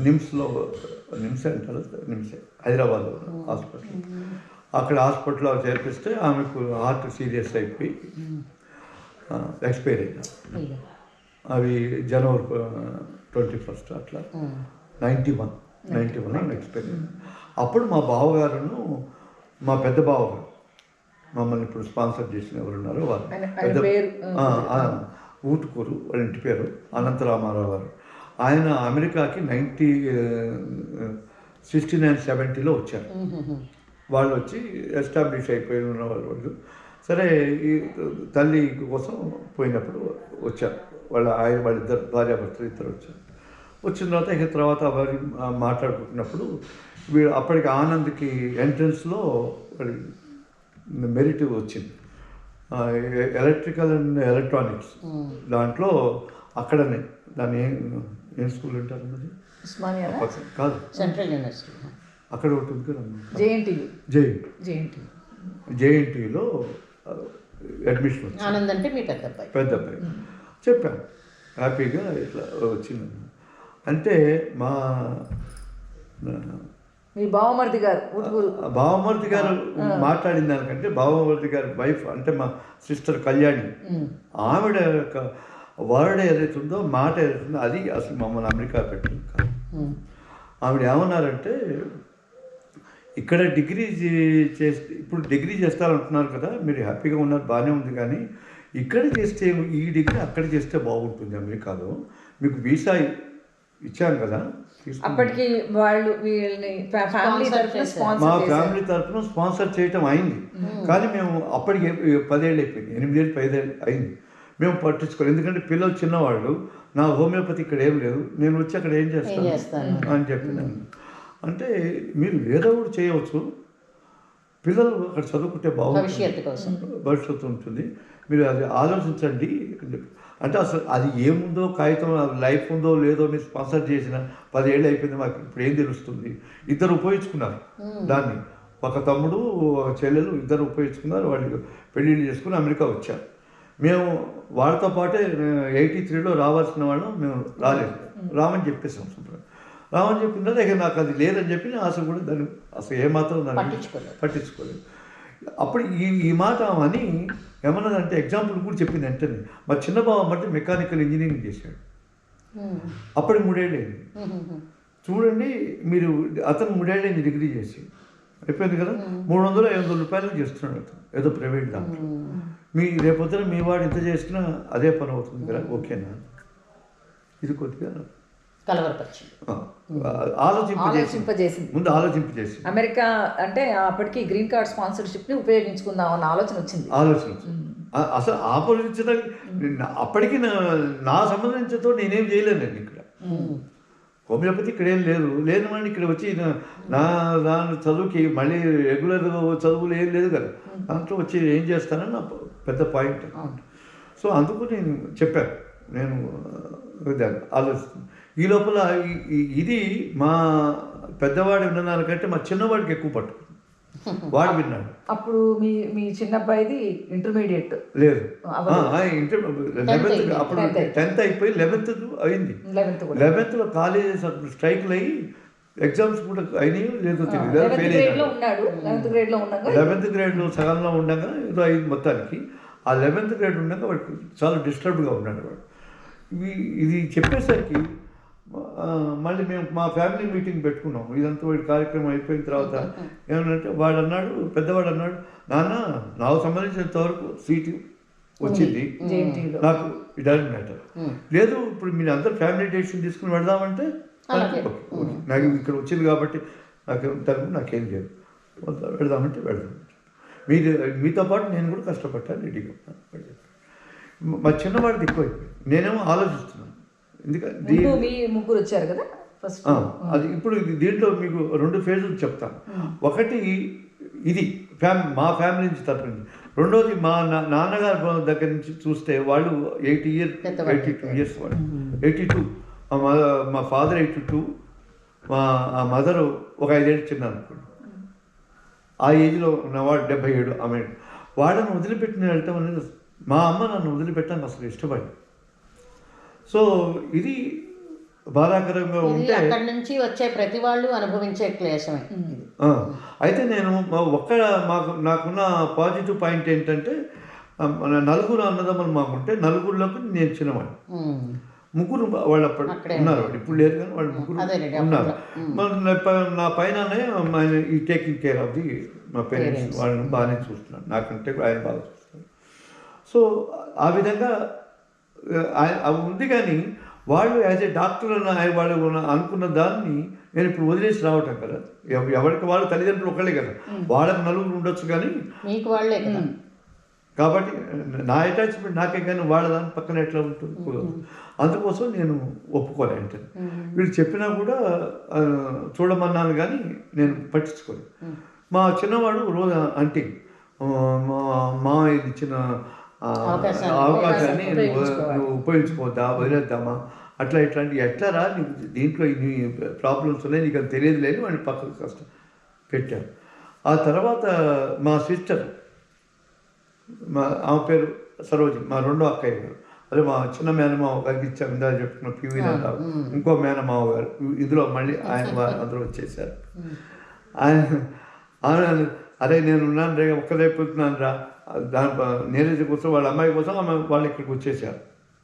నిమ్స్లో నిమ్సే హైదరాబాద్లో హాస్పిటల్, అక్కడ హాస్పిటల్లో చేర్పిస్తే ఆమెకు హార్ట్ సీరియస్ అయిపోయి ఎక్స్పైర్ అయినా. అవి జనవరి 21 అట్లా 91 ఎక్స్పైర్ అయింది. అప్పుడు మా బావగారును మా పెద్ద బావగారు మమ్మల్ని ఇప్పుడు స్పాన్సర్ చేసిన ఎవరున్నారో వాళ్ళు ఊటుకూరు వాళ్ళ ఇంటి పేరు అనంతరామారావు గారు. ఆయన అమెరికాకి 69-70లో వచ్చారు. వాళ్ళు వచ్చి ఎస్టాబ్లిష్ అయిపోయి ఉన్న వాళ్ళు. సరే ఈ తల్లి కోసం పోయినప్పుడు వచ్చారు. వాళ్ళిద్దరు భార్యాభర్తలు ఇద్దరు వచ్చారు. వచ్చిన తర్వాత వారి మాట్లాడుకుంటున్నప్పుడు అప్పటికి ఆనంద్కి ఎంట్రన్స్లో మెరిట్ వచ్చింది, ఎలక్ట్రికల్ అండ్ ఎలక్ట్రానిక్స్. దాంట్లో అక్కడనే దాన్ని ఏం స్కూల్ అంటారు అన్నది కాదు, సెంట్రల్ యూనివర్సిటీ అక్కడ ఒకటి ఉంది కదా, జేఎన్టీలో అడ్మిషన్ వచ్చింది. ఆనంద్ అంటే మీ పెద్ద అబ్బాయి చెప్పాను హ్యాపీగా ఇట్లా వచ్చింది. అంటే మీ బావమర్ది గారు మాట్లాడిన దానికంటే బావమర్ది గారి వైఫ్ అంటే మా సిస్టర్ కళ్యాణి, ఆవిడ యొక్క వర్డ్ ఏదైతే ఉందో, మాట ఏదైతే ఉందో అది అసలు మమ్మల్ని అమెరికా పెట్టింది కాదు. ఆవిడ ఏమన్నారంటే, ఇక్కడ డిగ్రీ చేస్తే ఇప్పుడు డిగ్రీ చేస్తారంటున్నారు కదా, మీరు హ్యాపీగా ఉన్నారు, బాగానే ఉంది, కానీ ఇక్కడ చేస్తే ఈ డిగ్రీ అక్కడ చేస్తే బాగుంటుంది అమెరికాలో, మీకు వీసా ఇచ్చాను కదా. అప్పటికి వాళ్ళు వీళ్ళని మా ఫ్యామిలీ తరఫున స్పాన్సర్ చేయటం అయింది, కానీ మేము అప్పటికి 10 ఏళ్ళు అయిపోయింది, 8 ఏళ్ళు 5 ఏళ్ళు అయింది. మేము పట్టించుకోలేదు. ఎందుకంటే పిల్లలు చిన్నవాళ్ళు, నా హోమియోపతి ఇక్కడ ఏం లేదు, నేను వచ్చి అక్కడ ఏం చేస్తాను అని చెప్పినాను. అంటే మీరు ఏదో ఒకటి చేయవచ్చు, పిల్లలు అక్కడ చదువుకుంటే బాగుంటుంది, భవిష్యత్తు ఉంటుంది, మీరు అది ఆలోచించండి అని చెప్పి. అంటే అసలు అది ఏముందో కాగితం లైఫ్ ఉందో లేదో మీరు స్పాన్సర్ చేసిన 10 ఏళ్ళు అయిపోయింది, మాకు ఇప్పుడు ఏం తెలుస్తుంది. ఇద్దరు ఉపయోగించుకున్నారు దాన్ని, ఒక తమ్ముడు ఒక చెల్లెలు ఇద్దరు ఉపయోగించుకున్నారు. వాళ్ళు పెళ్ళిళ్ళు చేసుకుని అమెరికా వచ్చారు. మేము వాళ్ళతో పాటే 83లో రావాల్సిన వాళ్ళం, మేము రామని చెప్పేసాం. రామని చెప్పిన ఇక నాకు అది లేదని చెప్పి అసలు కూడా దాన్ని అసలు ఏమాత్రం దాన్ని పట్టించుకోలేదు. అప్పుడు ఈ మాట అని ఏమన్నదంటే ఎగ్జాంపుల్ కూడా చెప్పింది వెంటనే. మా చిన్న బావ అంటే మెకానికల్ ఇంజనీరింగ్ చేశాడు, అప్పటికి 3 ఏళ్ళు అయింది. చూడండి మీరు, అతను 3 ఏళ్ళు అయింది డిగ్రీ చేసి, అయిపోయింది కదా, 300-500 రూపాయలు చేస్తున్నాడు అతను ఏదో ప్రైవేట్ దాంట్లో. మీ రేపొద్దున మీ వాడు ఎంత చేసినా అదే పని అవుతుంది కదా, ఓకేనా? ఇది కొద్దిగా ఆలోచింపజేసింది. ముందు ఆలోచింపజేసి అమెరికా అంటే అప్పటికి గ్రీన్ కార్డ్ స్పాన్సర్షిప్ని ఉపయోగించుకుందాం అన్న ఆలోచన వచ్చింది. అసలు ఆలోచించడానికి అప్పటికి నా సంబంధించతో నేనేం చేయలేనండి ఇక్కడ. హోమియోపతి ఇక్కడ ఏం లేని వాడిని ఇక్కడ వచ్చి దాని చదువుకి మళ్ళీ రెగ్యులర్ చదువులు ఏం లేదు కదా, దాంట్లో వచ్చి ఏం చేస్తానని నా పెద్ద పాయింట్. సో అందుకు నేను చెప్పాను, నేను ఆలోచిస్తున్నాను. ఈ లోపల ఇది మా పెద్దవాడు విన్నదానికంటే మా చిన్నవాడికి ఎక్కువ పట్టు, వాడు విన్నాడు. అప్పుడు మీ చిన్నబ్బాయిది ఇంటర్మీడియట్ లేదు, 11th, అప్పుడు 10th అయిపోయి 11th అయింది. 11thలో కాలేజెస్ అప్పుడు స్ట్రైక్లు అయ్యి ఎగ్జామ్స్ కూడా అయినాయి లేదో తెలియదు, ఫెయిల్ అయినాడు. 11th గ్రేడ్లో సగంలో ఉండగా ఏదో అయింది మొత్తానికి. ఆ 11th గ్రేడ్ ఉండగా వాడికి చాలా డిస్టర్బ్డ్గా ఉన్నాడు వాడు. ఇది చెప్పేసరికి మళ్ళీ మేము మా ఫ్యామిలీ మీటింగ్ పెట్టుకున్నాం. ఇదంతా వాడి కార్యక్రమం అయిపోయిన తర్వాత ఏమనంటే వాడు అన్నాడు, పెద్దవాడు అన్నాడు, నాన్న నాకు సంబంధించినంత వరకు సీటు వచ్చింది, నాకు ఇట్ డజంట్ మ్యాటర్. లేదు ఇప్పుడు మీరు అందరూ ఫ్యామిలీ డెసిషన్ తీసుకుని వెళదామంటే నాకు ఇక్కడ వచ్చింది కాబట్టి నాకేం లేదు, వెళదామంటే వెళదాం. మీతో పాటు నేను కూడా కష్టపడ్డాను, రెడీగా ఉన్నాను. మా చిన్నవాడిది ఎక్కువైపోయింది, నేనేమో ఆలోచిస్తున్నాను. ఎందుకంటే ముగ్గురు వచ్చారు కదా ఫస్ట్, అది ఇప్పుడు దీంట్లో మీకు 2 ఫేజులు చెప్తాను. ఒకటి ఇది మా ఫ్యామిలీ నుంచి తరపు నుంచి, రెండోది మా నాన్నగారి దగ్గర నుంచి చూస్తే వాళ్ళు 82 ఇయర్స్ వాళ్ళు, 82. మా ఫాదర్ 82, మా మదరు ఒక 5 ఏళ్ళు చిన్న అనుకోండి. ఆ ఏజ్లో ఉన్నవాడు 77. ఆమె వాడని వదిలిపెట్టిన వెళ్తాం అనేది మా అమ్మ నన్ను వదిలిపెట్టాను అసలు ఇష్టపడి. సో ఇది బాధాకరంగా ఉంటే అక్కడి నుంచి వచ్చే ప్రతి వాళ్ళు అనుభవించే క్లేశమే. అయితే నేను నాకున్న పాజిటివ్ పాయింట్ ఏంటంటే, నలుగురు అన్నదమ్ములు మాకుంటే నలుగురిలోకి నేను చిన్నవాడు. 3 వాళ్ళు అప్పుడు ఉన్నారు, ఇప్పుడు లేరు కానీ వాళ్ళు 3 ఉన్నారు. నా పైన ఈ టేకింగ్ కేర్ ఆఫ్ ది మా పేరెంట్స్, వాళ్ళని బాగానే చూస్తున్నాను, నాకంటే ఆయన బాగా చూస్తున్నాను. సో ఆ విధంగా అవి ఉంది. కానీ వాళ్ళు యాజ్ ఏ డాక్టర్ వాళ్ళు అనుకున్న దాన్ని నేను ఇప్పుడు వదిలేసి రావటం కదా, ఎవరికి వాళ్ళ తల్లిదండ్రులు ఒకళ్ళే కదా, వాళ్ళకి నలుగురు ఉండొచ్చు కానీ మీకు వాళ్ళే కదా. కాబట్టి నా అటాచ్మెంట్ నాకే, కానీ వాళ్ళ దాని పక్కన ఎట్లా ఉంటుంది. అందుకోసం నేను ఒప్పుకోలేంటే వీళ్ళు చెప్పినా కూడా చూడమన్నాను కానీ నేను పట్టించుకోలేదు. మా చిన్నవాడు రోజు అంటే మా ఇచ్చిన అవకాశాన్ని నువ్వు ఉపయోగించుకోవద్దా, వదిలేద్దామా, అట్లా ఇట్లాంటి ఎట్లా రా, నీకు దీంట్లో ఇన్ని ప్రాబ్లమ్స్ ఉన్నాయి, నీకు అది తెలియదు లేని వాడిని పక్కకు కష్టం పెట్టారు. ఆ తర్వాత మా సిస్టర్, ఆమె పేరు సరోజి, మా రెండో అక్కయ్య గారు, అదే మా చిన్న మేనమావ గారికి ఇచ్చాము ఇందా చెప్పుకున్న పివి రావు, ఇంకో మేనమావ గారు, ఇందులో మళ్ళీ ఆయన అందరూ వచ్చేసారు. ఆయన అరే నేను ఉన్నాను రే, ఒక్కదైపోతున్నాను రా, దాని నీరజ కోసం వాళ్ళ అమ్మాయి కోసం వాళ్ళు ఇక్కడికి వచ్చేసారు,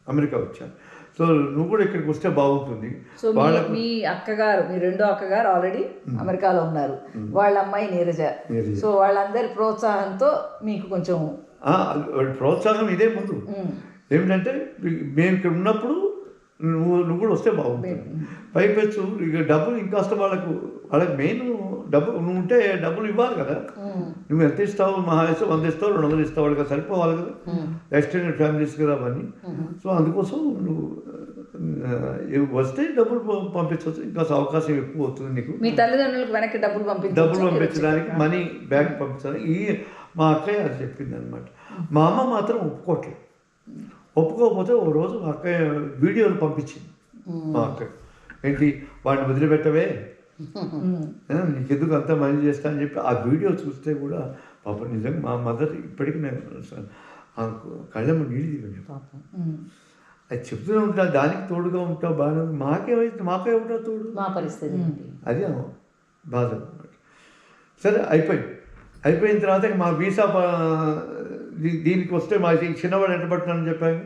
అమెరికా వచ్చారు. సో నువ్వు కూడా ఇక్కడికి వస్తే బాగుంటుంది. సో మీ అక్కగారు, మీ రెండో అక్కగారు ఆల్రెడీ అమెరికాలో ఉన్నారు, వాళ్ళ అమ్మాయి నీరజ. సో వాళ్ళందరి ప్రోత్సాహంతో మీకు కొంచెం ప్రోత్సాహం ఇదే ముందు ఏమిటంటే, మేము ఇక్కడ ఉన్నప్పుడు నువ్వు కూడా వస్తే బాగుంటుంది. పైపెచ్చు ఇక డబ్బులు ఇంకాస్త వాళ్ళకి మెయిన్ డబ్బులు, నువ్వు ఉంటే డబ్బులు ఇవ్వాలి కదా. నువ్వు ఎంత ఇస్తావు, మహా ఇస్తావు 100 ఇస్తావు 200 ఇస్తావు, వాళ్ళకి సరిపోవాలి కదా, ఎక్స్టెండెడ్ ఫ్యామిలీస్ కదా అవన్నీ. సో అందుకోసం నువ్వు వస్తే డబ్బులు పంపించవచ్చు, ఇంకా అవకాశం ఎక్కువ అవుతుంది నీకు. మీ తల్లిదండ్రులకు వెనక్కి డబ్బులు పంపించడానికి, మనీ బ్యాక్ పంపించడానికి మా అక్కయ్య అది చెప్పింది అనమాట. మా అమ్మ మాత్రం ఒప్పుకోకపోతే ఒక రోజు మా అక్కయ్య వీడియోలు పంపించింది. మా అక్కయ్య ఏంటి వాడిని వదిలిపెట్టవే, నీకెందుకు అంతా మనీ చేస్తా అని చెప్పి ఆ వీడియో చూస్తే కూడా పాప నిజంగా మా మదర్ ఇప్పటికీ నేను కళ్ళమ్మ నీళ్ళు దిగండి పాపం. అది చెప్తూనే ఉంటా, దానికి తోడుగా ఉంటావు బాగా, మాకేమైతే మాకేమిటా తోడు, మా పరిస్థితి అది బాధ అనమాట. సరే అయిపోయిన తర్వాత మా వీసా దీనికి వస్తే మా చిన్నవాడు ఎంత పడుతున్నానని చెప్పాను.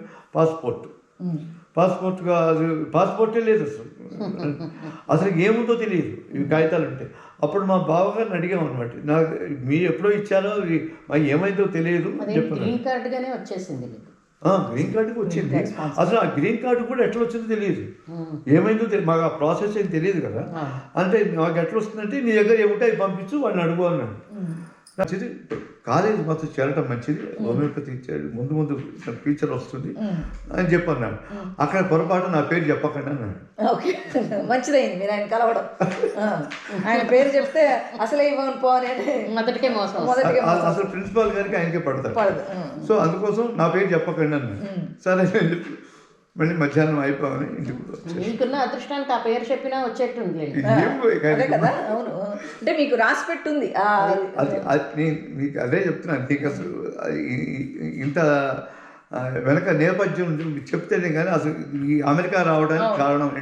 పాస్పోర్టే లేదు అసలు ఏముందో తెలియదు, ఇవి కాగితాలు ఉంటాయి. అప్పుడు మా బావగారిని అడిగాం అనమాట, నాకు మీరు ఎప్పుడో ఇచ్చారో ఏమైందో తెలియదు చెప్పాను. గ్రీన్ కార్డుగానే వచ్చేసింది. గ్రీన్ కార్డుకి వచ్చింది. అసలు ఆ గ్రీన్ కార్డు కూడా ఎట్లా వచ్చిందో తెలియదు, ఏమైందో మాకు ఆ ప్రాసెస్ ఏం తెలియదు కదా. అంటే మాకు ఎట్లా వస్తుందంటే నీ దగ్గర ఏముంటే అవి పంపించు వాడిని అడుగు అన్నాడు. మంచిది, కాలేజ్ మాత్రం చేరటం మంచిది, హోమియోపతి ముందు ఫ్యూచర్ వస్తుంది అని చెప్పన్నాడు. అక్కడ పొరపాటు నా పేరు చెప్పకండి అన్నాడు. ఓకే, మంచిదైంది మీరు ఆయన కలవడం. ఆయన పేరు చెప్తే అసలే ఇవ్వను పోనీ మొదటికే మోసం, అసలు ప్రిన్సిపాల్ గారికి ఆయనకే పడతాడు. సో అందుకోసం నా పేరు చెప్పకండి అన్నాడు. సరే అని చెప్పి మళ్ళీ మధ్యాహ్నం అయిపోవని ఇంటికి మీకున్న అదృష్టానికి ఆ పేరు చెప్పినా వచ్చేట్టుంది కదా. అవును, అంటే మీకు రాసి పెట్టుంది. నీకు అదే చెప్తున్నాను, నీకు అసలు ఇంత వెనక నేపథ్యం చెప్తేనే కానీ అసలు ఈ అమెరికా రావడానికి కారణం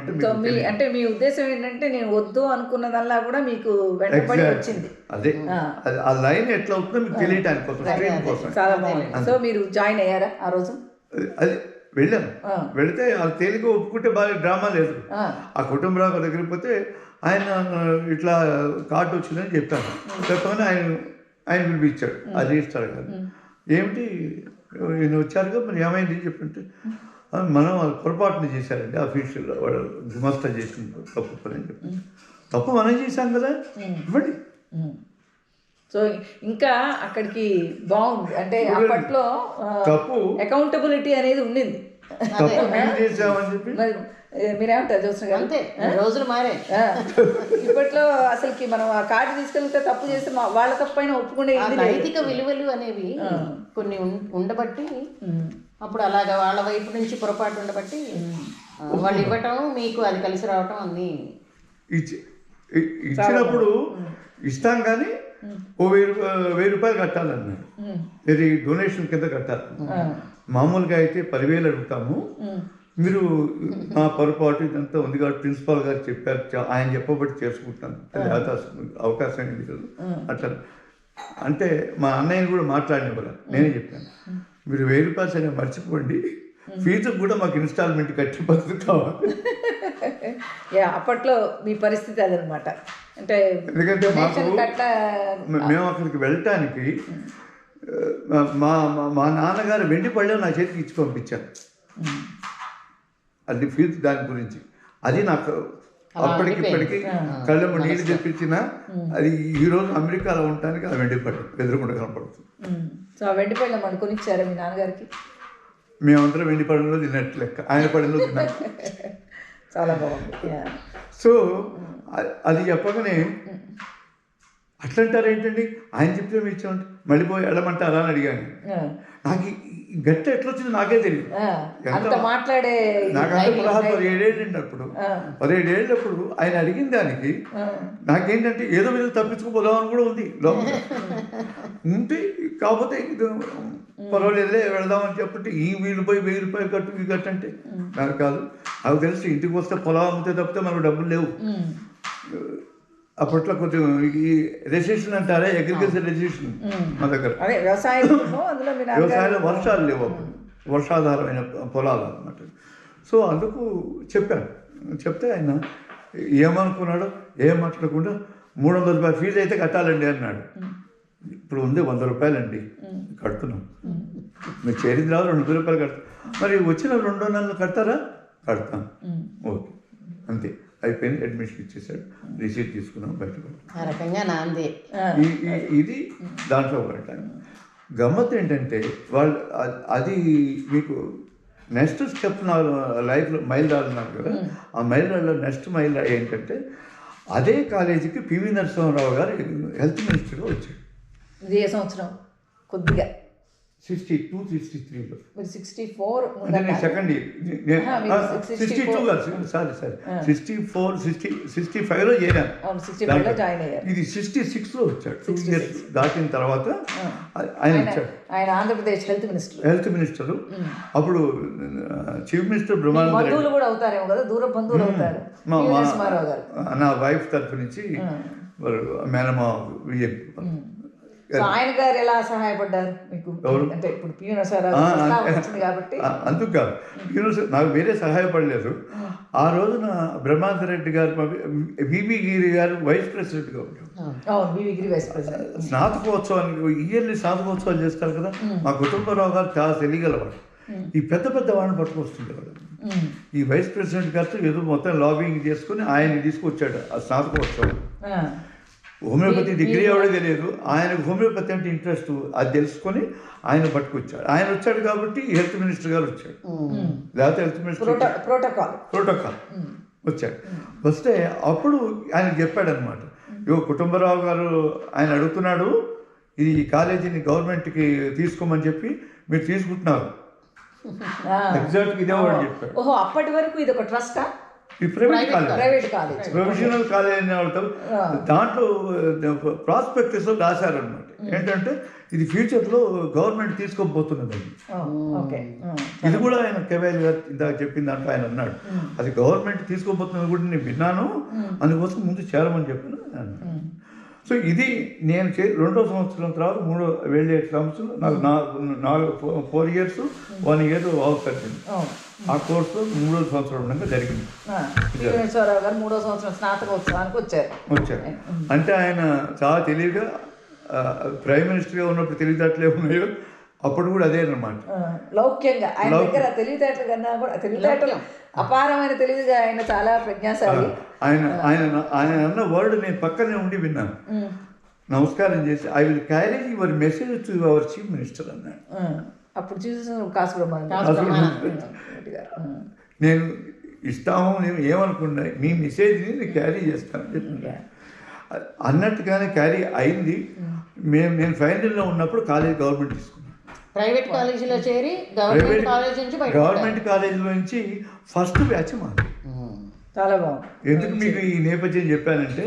అంటే మీ ఉద్దేశం ఏంటంటే నేను వద్దు అనుకున్నదల్లా కూడా మీకు వెంటబడి వచ్చింది. అదే ఆ లైన్ ఎట్లా అవుతుందో మీకు తెలియటానికి కోసం. చాలా బాగుంది. సో మీరు జాయిన్ అయ్యారా ఆ రోజు? అది వెళ్ళాను. వెళితే వాళ్ళు తేలిక ఒప్పుకుంటే బాగా డ్రామా లేదు. ఆ కుటుంబరావు దగ్గరికి పోతే ఆయన ఇట్లా కార్డు వచ్చిందని చెప్పాను. చెప్పగానే ఆయన పిలిపించాడు, అది ఇస్తాడు కదా. ఏమిటి ఈయన వచ్చారుగా మరి ఏమైంది చెప్పంటే, మనం వాళ్ళు పొరపాటున చేశారండి ఆఫీషియల్లో, వాడు గుమస్తా చేసిన తప్పు పని అని చెప్పి. తప్పు మనం చేశాం కదా ఇవ్వండి. సో ఇంకా అక్కడికి బాగుంది, అంటే అప్పట్లో తప్పు అకౌంటబిలిటీ అనేది ఉండింది. తప్పు మేము చేసామని చెప్పి మీరేమంటారు చూసిన అంతే, రోజులు మారే. ఇప్పట్లో అసలుకి మనం ఆ కార్డు తీసుకెళ్తే తప్పు చేస్తే వాళ్ళ తప్పైనా ఒప్పుకునే నైతిక విలువలు అనేవి కొన్ని ఉండబట్టి అప్పుడు అలాగా వాళ్ళ వైపు నుంచి పొరపాటు ఉండబట్టి వాళ్ళు ఇవ్వటం, మీకు అది కలిసి రావటం అన్నీ ఇచ్చినప్పుడు ఇస్తాం. కానీ ఓ 1000 రూపాయలు కట్టాలన్నాడు, ఇది డొనేషన్ కింద కట్టాలి. మామూలుగా అయితే 10,000 అడుగుతాము, మీరు మా పొరపాటు ఇదంతా ఉంది కాబట్టి ప్రిన్సిపాల్ గారు చెప్పారు, ఆయన చెప్పబట్టి చేసుకుంటాను, అవకాశం ఏంటి కదా అట్లా. అంటే మా అన్నయ్యని కూడా మాట్లాడిన నేనే చెప్పాను, మీరు 1000 రూపాయలు సరే మర్చిపోండి, ఫీజు కూడా మాకు ఇన్స్టాల్మెంట్ కట్టి పద్ధతి కావాలి. అప్పట్లో మీ పరిస్థితి అదనమాట. అంటే ఎందుకంటే మేము అక్కడికి వెళ్ళటానికి మా నాన్నగారు వెండి పళ్ళెం నా చేతికి ఇచ్చి పంపించాను. అది ఫీజు దాని గురించి, అది నాకు అప్పటికి ఇప్పటికీ కళ్ళము నీళ్ళు తెప్పించిన, అది ఈరోజు అమెరికాలో ఉండటానికి ఆ వెండి పళ్ళెం ఎదురుకుండా కనపడుతుంది. సో ఆ వెండి పళ్ళెం మనం కొనిచ్చారా మీ నాన్నగారికి? మేమందరం వెండి పళ్ళెంలో తిన్నట్టు లెక్క, ఆయన పళ్ళెంలో తిన్నాం. చాలా బాగుంది. సో అది చెప్పగానే అట్లంటారు ఏంటండి, ఆయన చెప్తే మీరు ఇచ్చామంటే మళ్ళీ పోయి వెళ్ళమంటారా అని అడిగాను. నాకు గట్ట ఎట్లా వచ్చింది నాకే తెలియదు. నాకు అంత 17 ఏళ్ళు అప్పుడు 17 ఏళ్ళప్పుడు ఆయన అడిగిన దానికి నాకేంటంటే ఏదో మీద తప్పించుకుపోదామని కూడా ఉంది లోపల ఉంటే, కాకపోతే పర్వాలేదులే వెళదామని చెప్పంటే ఈ వీళ్ళు పోయి 1000 రూపాయలు కట్టు ఈ కట్టు అంటే నాకు కాదు. నాకు తెలిసి ఇంటికి వస్తే పొలం అమ్మితే తప్పితే మనకు డబ్బులు లేవు. అప్పట్లో కొంచెం ఈ రెసిషన్ అంటారా, అగ్రికల్చర్ రెసిషన్ మా దగ్గర. వ్యవసాయంలో వర్షాలు లేవు అప్పుడు, వర్షాధారమైన పొలాలు అన్నమాట. సో అందుకు చెప్పాను. చెప్తే ఆయన ఏమనుకున్నాడో ఏం మాట్లాడకుండా 300 రూపాయలు ఫీజు అయితే కట్టాలండి అన్నాడు. ఇప్పుడు ఉంది 100 రూపాయలండి కడుతున్నాం, మీరు చేరింది రావు 200 రూపాయలు కడతాం, మరి వచ్చిన 2 నెలలు కడతారా కడతాను. ఓకే, అంతే అయిపోయింది. అడ్మిషన్ ఇచ్చేసాడు, రిసీట్ తీసుకున్నాం, బయటకు. ఆ రకంగా నాంది. ఇది దాంట్లో పడ్డాను. గమ్మత్ ఏంటంటే వాళ్ళు అది మీకు నెక్స్ట్ స్టెప్ నా లైఫ్లో మైలురాళ్ళన్నారు కదా, ఆ మైలురాళ్ళలో నెక్స్ట్ మైలురాయి ఏంటంటే అదే కాలేజీకి పివి నరసింహారావు గారు హెల్త్ మినిస్టర్గా వచ్చాడు. ఇది ఏ సంవత్సరం? కొద్దిగా 62, 63లో. మీరు 64 అంటే నేను సెకండ్ ఇయర్, 62 కాదు, సారీ 64, 65లో చేరాను. 65లో జాయిన్ అయ్యారు. ఇది 66లో వచ్చాడు. 2 ఇయర్స్ దాటిన తర్వాత ఆయన వచ్చాడు. ఆయన ఆంధ్రప్రదేశ్ హెల్త్ మినిస్టర్. అప్పుడు చీఫ్ మినిస్టర్ బ్రహ్మానంద బంధువులు కూడా అవుతారేమో కదా, దూర బంధువులు అవుతారు. నా వైఫ్ తరఫు నుంచి మేనమా విజయ్. ఆయన గారు ఎలా సహాయపడ్డారు మీకు? అంటే ఇప్పుడు పివి నరసింహారావు వచ్చింది కాబట్టి. అందుకు కాదు, నాకు వేరే సహాయపడలేదు. ఆ రోజున బ్రహ్మానంద రెడ్డి గారు, వివి గిరి గారు వైస్ ప్రెసిడెంట్గా ఉంటారు. Vice president. స్నాతకోత్సవానికి ఇయర్లీ స్నాతకోత్సవాలు చేస్తారు కదా. మా కుటుంబరావు గారు చాలా తెలియగలవాడు. ఈ పెద్ద పెద్ద వాళ్ళని పట్టుకొస్తుండేవాడు. ఈ వైస్ ప్రెసిడెంట్ గారితో ఏదో మొత్తం లాబింగ్ చేసుకుని ఆయన తీసుకొచ్చాడు ఆ స్నాతకోత్సవం. హోమియోపతి డిగ్రీ ఎవడో తెలియదు, ఆయనకు హోమియోపతి అంటే ఇంట్రెస్ట్, అది తెలుసుకొని ఆయన పట్టుకొచ్చాడు. ఆయన వచ్చాడు కాబట్టి హెల్త్ మినిస్టర్ గారు వచ్చాడు, లేకపోతే హెల్త్ మినిస్టర్ ప్రోటోకాల్ వచ్చాడు. వస్తే అప్పుడు ఆయన చెప్పాడనమాట, ఇగో కుటుంబరావు గారు ఆయన అడుగుతున్నాడు, ఇది ఈ కాలేజీని గవర్నమెంట్కి తీసుకోమని చెప్పి మీరు తీసుకుంటున్నారు. ఎగ్జాక్ట్గా ఇదే వాడు చెప్పాడు. ఓహో, అప్పటి వరకు ఇది ఒక ట్రస్టా? ఈ ప్రైవేట్ కాలేజ్ ప్రొఫెషనల్ కాలేజ్ అని వాడతాం. దాంట్లో ప్రాస్పెక్టస్లో రాశారనమాట ఏంటంటే ఇది ఫ్యూచర్లో గవర్నమెంట్ తీసుకోబోతున్నదండి. ఇది కూడా ఆయన కేవైల్ గారు ఇందాక చెప్పిన దాంట్లో ఆయన అన్నాడు, అది గవర్నమెంట్ తీసుకోబోతున్నది కూడా నేను విన్నాను, అందుకోసం ముందు చేరమని చెప్పాను. సో ఇది నేను 2వ సంవత్సరం తర్వాత 3వ వెళ్ళే సంవత్సరం నాకు 4 ఇయర్స్ 1 ఇయర్ అవుతుంది. ఆ కోర్సు 3వ సంవత్సరం ఉండగా జరిగింది. నరసింహారావు గారు 3వ సంవత్సరం స్నాతకోత్సవానికి వచ్చారు. అంటే ఆయన చాలా తెలివిగా ప్రైమ్ మినిస్టర్గా ఉన్నప్పుడు తెలివితేటలే ఉన్నాయో అప్పుడు కూడా అదే అన్నమాట. లౌక్యంగా ఆయన దగ్గర తెలివితేటలు కన్నా కూడా తెలివితేటలు అపారమైన తెలివిగా ఆయన చాలా ప్రజ్ఞాశాలి. ఆయన అన్న వర్డ్ నేను పక్కనే ఉండి విన్నాను. నమస్కారం చేసి I will carry your message to our chief minister అన్నాడు. అప్పుడు చూసిన కాసు నేను ఇస్తాము, నేను ఏమనుకున్నా మీ మెసేజ్ని నేను క్యారీ చేస్తాను చెప్పి అన్నట్టుగానే క్యారీ అయింది. నేను ఫైనల్లో ఉన్నప్పుడు కాలేజ్ గవర్నమెంట్ తీసుకున్నాను. ప్రైవేట్ కాలేజీలో చేరి గవర్నమెంట్ కాలేజీలో నుంచి ఫస్ట్ బ్యాచ్ మాది. చాలా బాగుంది. ఎందుకు మీకు ఈ నేపథ్యం చెప్పానంటే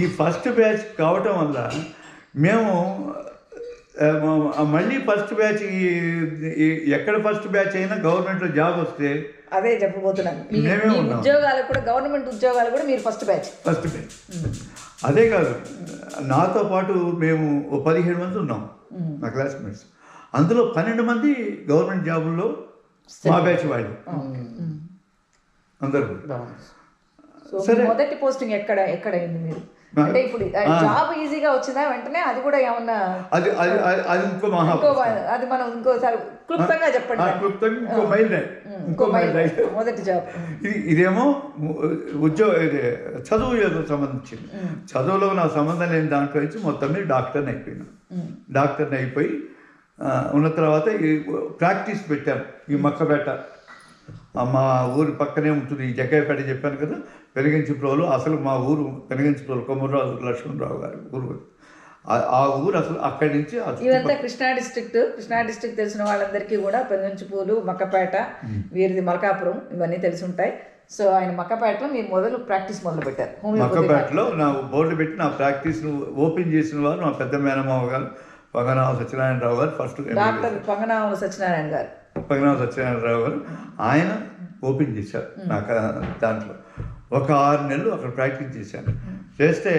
ఈ ఫస్ట్ బ్యాచ్ కావటం వల్ల మేము మళ్ళీ ఫస్ట్ బ్యాచ్ ఎక్కడ ఫస్ట్ బ్యాచ్ అయినా గవర్నమెంట్లో జాబ్ వస్తే అదే చెప్పబోతున్నాను. ఉద్యోగాలు కూడా గవర్నమెంట్ ఉద్యోగాలు కూడా మీరు ఫస్ట్ బ్యాచ్. అదే కాదు, నాతో పాటు మేము 17 మంది ఉన్నాం నా క్లాస్మేట్స్. అందులో 12 మంది గవర్నమెంట్ జాబుల్లో మా బ్యాచ్ వాళ్ళు అందరూ. సరే, మొదటి పోస్టింగ్ ఎక్కడ అయింది మీరు? అంటే ఇప్పుడు జాబ్ ఈజీగా వచ్చిందా వెంటనే? అది కూడా ఏమన్నా అది మనం ఇంకోసారి క్లుప్తంగా చెప్పండి. మొదటి జాబ్ ఇదేమో చదువు సంబంధించింది. చదువులో నా సంబంధం లేని దాంట్లో నుంచి మొత్తం మీద డాక్టర్ని అయిపోయి ఉన్న తర్వాత ప్రాక్టీస్ పెట్టాను ఈ మక్కపేట. మా ఊరు పక్కనే ఉంటుంది ఈ జగ్గయ్యపేట చెప్పాను కదా, పెనుగంచిప్రోలు. అసలు మా ఊరు పెనుగంచిప్రోలు, కొమ్మరాజు లక్ష్మణరావు గారి ఊరు. ఆ ఊరు అసలు అక్కడి నుంచి ఇదంతా కృష్ణా డిస్ట్రిక్ట్ తెలిసిన వాళ్ళందరికీ కూడా పెనుగంచిప్రోలు, మక్కపేట, వీరిది మలకాపురం, ఇవన్నీ తెలిసి ఉంటాయి. సో ఆయన మక్కపేటలో మీరు ప్రాక్టీస్ మొదలు పెట్టారు. మక్కపేటలో నా బోర్డు పెట్టి నా ప్రాక్టీస్ను ఓపెన్ చేసిన వారు మా పెద్ద మేనమావ గారు పొంగనామ సత్యనారాయణరావు గారు. ఫస్ట్ డాక్టర్ పొంగనామ సత్యనారాయణరావు గారు ఆయన ఓపెన్ చేశారు నాకు. దాంట్లో ఒక 6 నెలలు అక్కడ ప్రాక్టీస్ చేశాను. చేస్తే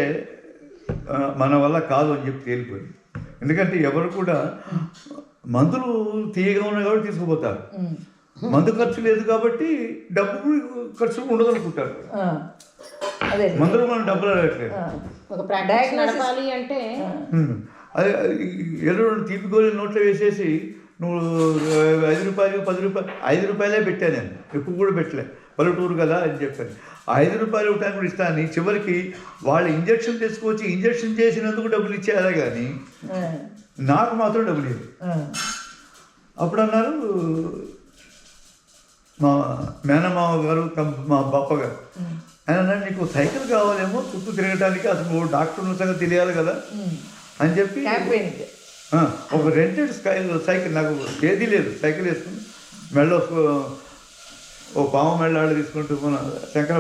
మన వల్ల కాదు అని చెప్పి తేలిపోయింది. ఎందుకంటే ఎవరు కూడా మందులు తీయగా ఉన్నాయి కాబట్టి తీసుకుపోతారు, మందు ఖర్చు లేదు కాబట్టి డబ్బు ఖర్చు ఉండదనుకుంటారు. మందులు మనం డబ్బులు అడగట్లేదు. అదే ఏదో తీపి గోళీలు నోట్లో వేసేసి నువ్వు 5 రూపాయలు 10 రూపాయలు 5 రూపాయలే పెట్టాను నేను, ఎప్పుడు కూడా పెట్టలే. పల్లెటూరు కదా అని చెప్పాను. 5 రూపాయలు ఇవ్వటానికి కూడా ఇస్తాను. చివరికి వాళ్ళు ఇంజక్షన్ తెచ్చుకొచ్చి ఇంజక్షన్ చేసినందుకు డబ్బులు ఇచ్చేయాలి కానీ నాకు మాత్రం డబ్బులు లేదు. అప్పుడు అన్నారు మా మేనమామ గారు మా బాప్ప గారు, ఆయన అన్నాడు నీకు సైకిల్ కావాలేమో చుట్టూ తిరగడానికి, అసలు డాక్టర్ సంగతి తెలియాలి కదా అని చెప్పి ఒక రెంటెడ్ సైకిల్, నాకు ఏదీ లేదు, సైకిల్ వేసుకుని మెళ్ళ ఓ పాము మెళ్ళాళ్ళు తీసుకుంటూ శంకర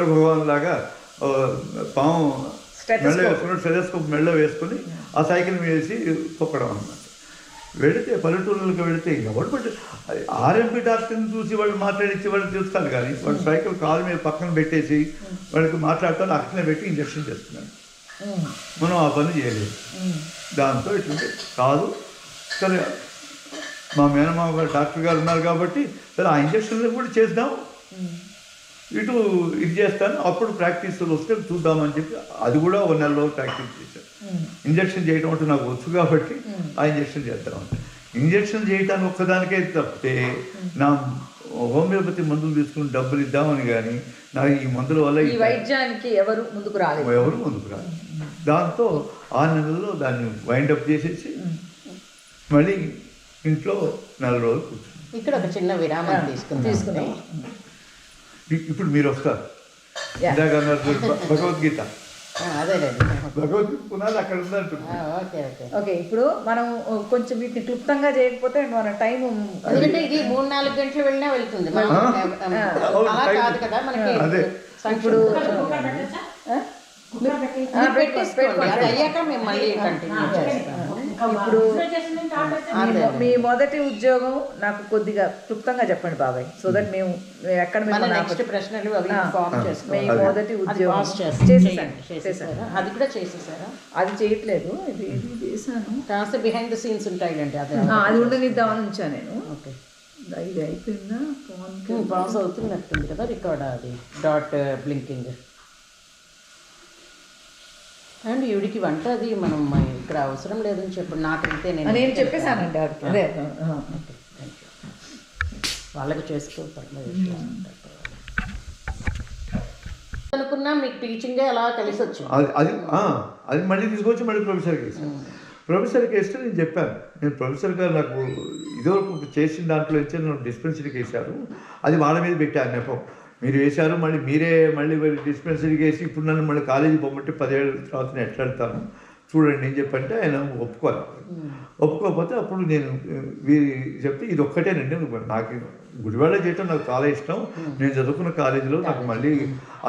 భగవాన్ లాగా పాము మెళ్ళ వేసుకుని టెలిస్కోప్ మెళ్ళ వేసుకుని ఆ సైకిల్ వేసి తొక్కడం అన్నమాట. వెళితే పల్లెటూరులకు వెళితే ఎవరు బట్టి ఆర్ఎంపీ డాక్టర్ని చూసి వాళ్ళు మాట్లాడించి వాళ్ళు చూస్తారు కానీ వాళ్ళు సైకిల్ కాలు మీద పక్కన పెట్టేసి వాళ్ళకి మాట్లాడతారు, అక్కడనే పెట్టి ఇంజక్షన్ చేస్తున్నారు. మనం ఆ పని చేయలేదు. దాంతో ఇట్లుంటే కాదు, సరే మా మేనమామ గారు డాక్టర్ గారు ఉన్నారు కాబట్టి సరే ఆ ఇంజక్షన్లు కూడా చేద్దాం, ఇటు ఇది చేస్తాను, అప్పుడు ప్రాక్టీస్లు వస్తే చూద్దామని చెప్పి అది కూడా 1 నెల రోజులు ప్రాక్టీస్ చేశాను. ఇంజక్షన్ చేయడం అంటే నాకు వచ్చు కాబట్టి ఆ ఇంజక్షన్ చేద్దామని. ఇంజక్షన్ చేయటానికి ఒక్కదానికే తప్పితే నా హోమియోపతి మందులు తీసుకుని డబ్బులు ఇద్దామని కానీ నాకు ఈ మందుల వల్ల ఈ వైద్యానికి ఎవరు ముందుకు రాలేదు. దాంతో 6 నెలల్లో దాన్ని వైండప్ చేసేసి మళ్ళీ ఇంట్లో 4 రోజులు కూర్చున్నాను. ఇక్కడ ఒక చిన్న విరామం తీసుకున్నాం. ఇప్పుడు మీరు వస్తారు, ఇందాక భగవద్గీత, భగవద్గీత పునాది అక్కడ ఉందంటున్నారు. ఓకే, ఇప్పుడు మనం కొంచెం వీటిని క్లుప్తంగా చేయకపోతే మన టైం, ఎందుకంటే ఇది 3-4 గంటలు వెళ్ళినా వెళ్తుంది. అలా కాదు కదా మనకి. ఇప్పుడు అది అయ్యాక మేము మళ్ళీ కంటిన్యూ చేస్తాము. ఇప్పుడు మీ మొదటి ఉద్యోగం నాకు కొద్దిగా క్లుప్తంగా చెప్పండి బాబాయ్, సో దట్ మేము ఎక్కడ నెక్స్ట్ ప్రశ్నలు అవి ఫామ్ చేసుకుంటాం. మీ మొదటి ఉద్యోగం చేసేసారా? అది కూడా చేసేసారా? అది చేయట్లేదు, ఇది చేశాను. కాస్త బిహైండ్ ద సీన్స్ ఉంటాయండి, అది ఉండనిద్దామని ఉంచాను నేను. ఓకే, ఇది అయిపోయిందా? పాస్ అవుతున్నట్టుంది కదా రికార్డ్, అది డాట్ బ్లింకింగ్. అండ్ ఈవిడికి వంట అది మనం ఇక్కడ అవసరం లేదని చెప్పు, నాకైతే నేను చెప్పేశానండి అదే. వాళ్ళకి చేసుకోవాలి అనుకున్నా, మీకు టీచింగే అలా కలిసి వచ్చింది. అది మళ్ళీ తీసుకొచ్చి మళ్ళీ ప్రొఫెసర్కి వేసాను. ప్రొఫెసర్కి వేస్తే నేను చెప్పాను, నేను ప్రొఫెసర్ గారు నాకు ఇదివరకు చేసిన దాంట్లో ఇచ్చి నన్ను డిస్పెన్సరీకి వేశారు, అది వాళ్ళ మీద పెట్టాను నెపం. మీరు వేశారు, మళ్ళీ డిస్పెన్సరీకి వేసి ఇప్పుడు నన్ను మళ్ళీ కాలేజీ పోమంటే 10 ఏళ్ళ తర్వాత నేను ఎట్లా వెళ్తాను చూడండి అని చెప్పంటే ఆయన ఒప్పుకోకపోతే అప్పుడు నేను చెప్తే ఇది ఒక్కటేనండి, నాకు గుడివాడ చేయటం నాకు చాలా ఇష్టం, నేను చదువుకున్న కాలేజీలో నాకు మళ్ళీ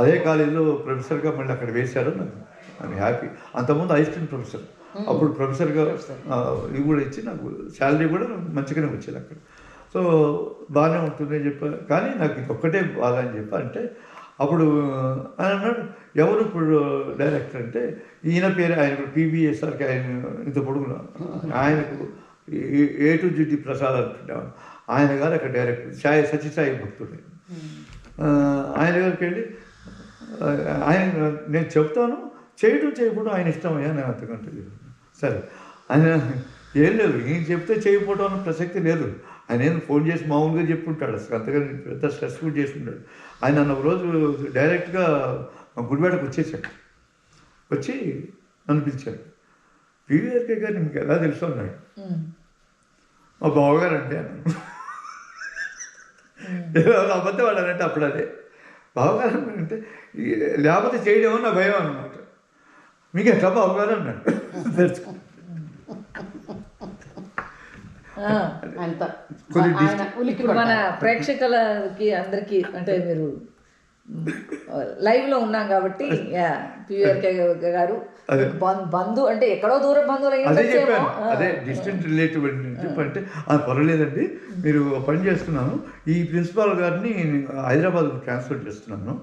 అదే కాలేజీలో ప్రొఫెసర్గా మళ్ళీ అక్కడ వేశారు, నాకు హ్యాపీ. అంతకుముందు అసిస్టెంట్ ప్రొఫెసర్, అప్పుడు ప్రొఫెసర్గా ఇవి కూడా ఇచ్చి నాకు శాలరీ కూడా మంచిగానే వచ్చేది అక్కడ. సో బాగానే ఉంటుంది అని చెప్పారు, కానీ నాకు ఇది ఒక్కటే బాగా అని చెప్పి అంటే అప్పుడు ఆయన అన్నాడు ఎవరు ఇప్పుడు డైరెక్టర్ అంటే ఈయన పేరు, ఆయన పీబీఎస్ఆర్కి ఆయన ఇంత పొడుగున ఆయనకు A-to-Z ప్రసాద్ అంటుంటాను, ఆయన గారు అక్కడ డైరెక్టర్ సత్యసాయి భక్తుడు. ఆయన దగ్గరికి వెళ్ళి ఆయన నేను చెప్తాను, చేయకపోవడం ఆయన ఇష్టమయ్యా, నేను అంతకంటే సరే ఆయన ఏం లేదు, ఈయన చెప్తే చేయకపోవడం అన్న ప్రసక్తి లేదు. ఆయన ఏం ఫోన్ చేసి మామూలుగా చెప్పుంటాడు, అసలు అంతగా పెద్ద స్ట్రెస్ కూడా చేసుకుంటాడు. ఆయన నన్ను ఒకరోజు డైరెక్ట్గా గుడివాడకు వచ్చేసాడు, వచ్చి నన్ను పిలిచాడు. పీవీఆర్కే గారు మీకు ఎలా తెలుసు అన్నాడు. మా బావగారు అంటే అన్నాను. అబద్ధం వాడానంటే అప్పుడు అదే బావగారు అంటే లేకపోతే చేయడమో నా భయం అన్నమాట. మీకు ఎట్లా బావగారు అన్నాడు. తెలుసుకో మన ప్రేక్షకులకి అందరికి అంటే మీరు లైవ్ లో ఉన్నాం కాబట్టి పీవీఆర్కే గారు బంధు అంటే ఎక్కడో దూర బంధువులు అదే డిస్టెంట్ రిలేటివ్ అంటే పర్వాలేదండి, మీరు పని చేస్తున్నాను, ఈ ప్రిన్సిపాల్ గారిని హైదరాబాద్కు ట్రాన్స్ఫర్ చేస్తున్నాను,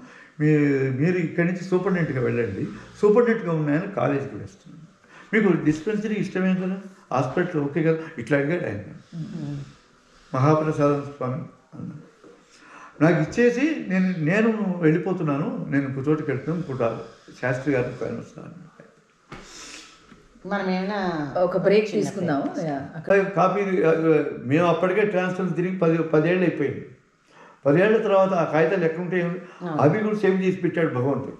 మీరు ఇక్కడి నుంచి సూపరింటెండెంట్గా వెళ్ళండి, సూపరింటెండెంట్గా ఉన్నాయని కాలేజీకి వేస్తున్నాను, మీకు డిస్పెన్సరీ ఇష్టమే కదా, హాస్పిటల్ ఓకే కదా, ఇట్లా అడిగాడు ఆయన. మహాప్రసాదం స్వామి అన్నాడు. నాకు ఇచ్చేసి నేను వెళ్ళిపోతున్నాను, నేను చోటుకి వెళ్తున్నాను, ఇప్పుడు శాస్త్రి గారిని పైన వస్తాను. మనం ఏమైనా ఒక బ్రేక్ తీసుకుందాం. కాపీ మేము అప్పటికే ట్రాన్స్ఫర్ తిరిగి 10 ఏళ్ళు అయిపోయింది. 10 ఏళ్ల తర్వాత ఆ కాగితాలు ఎక్కడ ఉంటాయి అవి కూడా సేవ్ చేసి పెట్టాడు భగవంతుడు.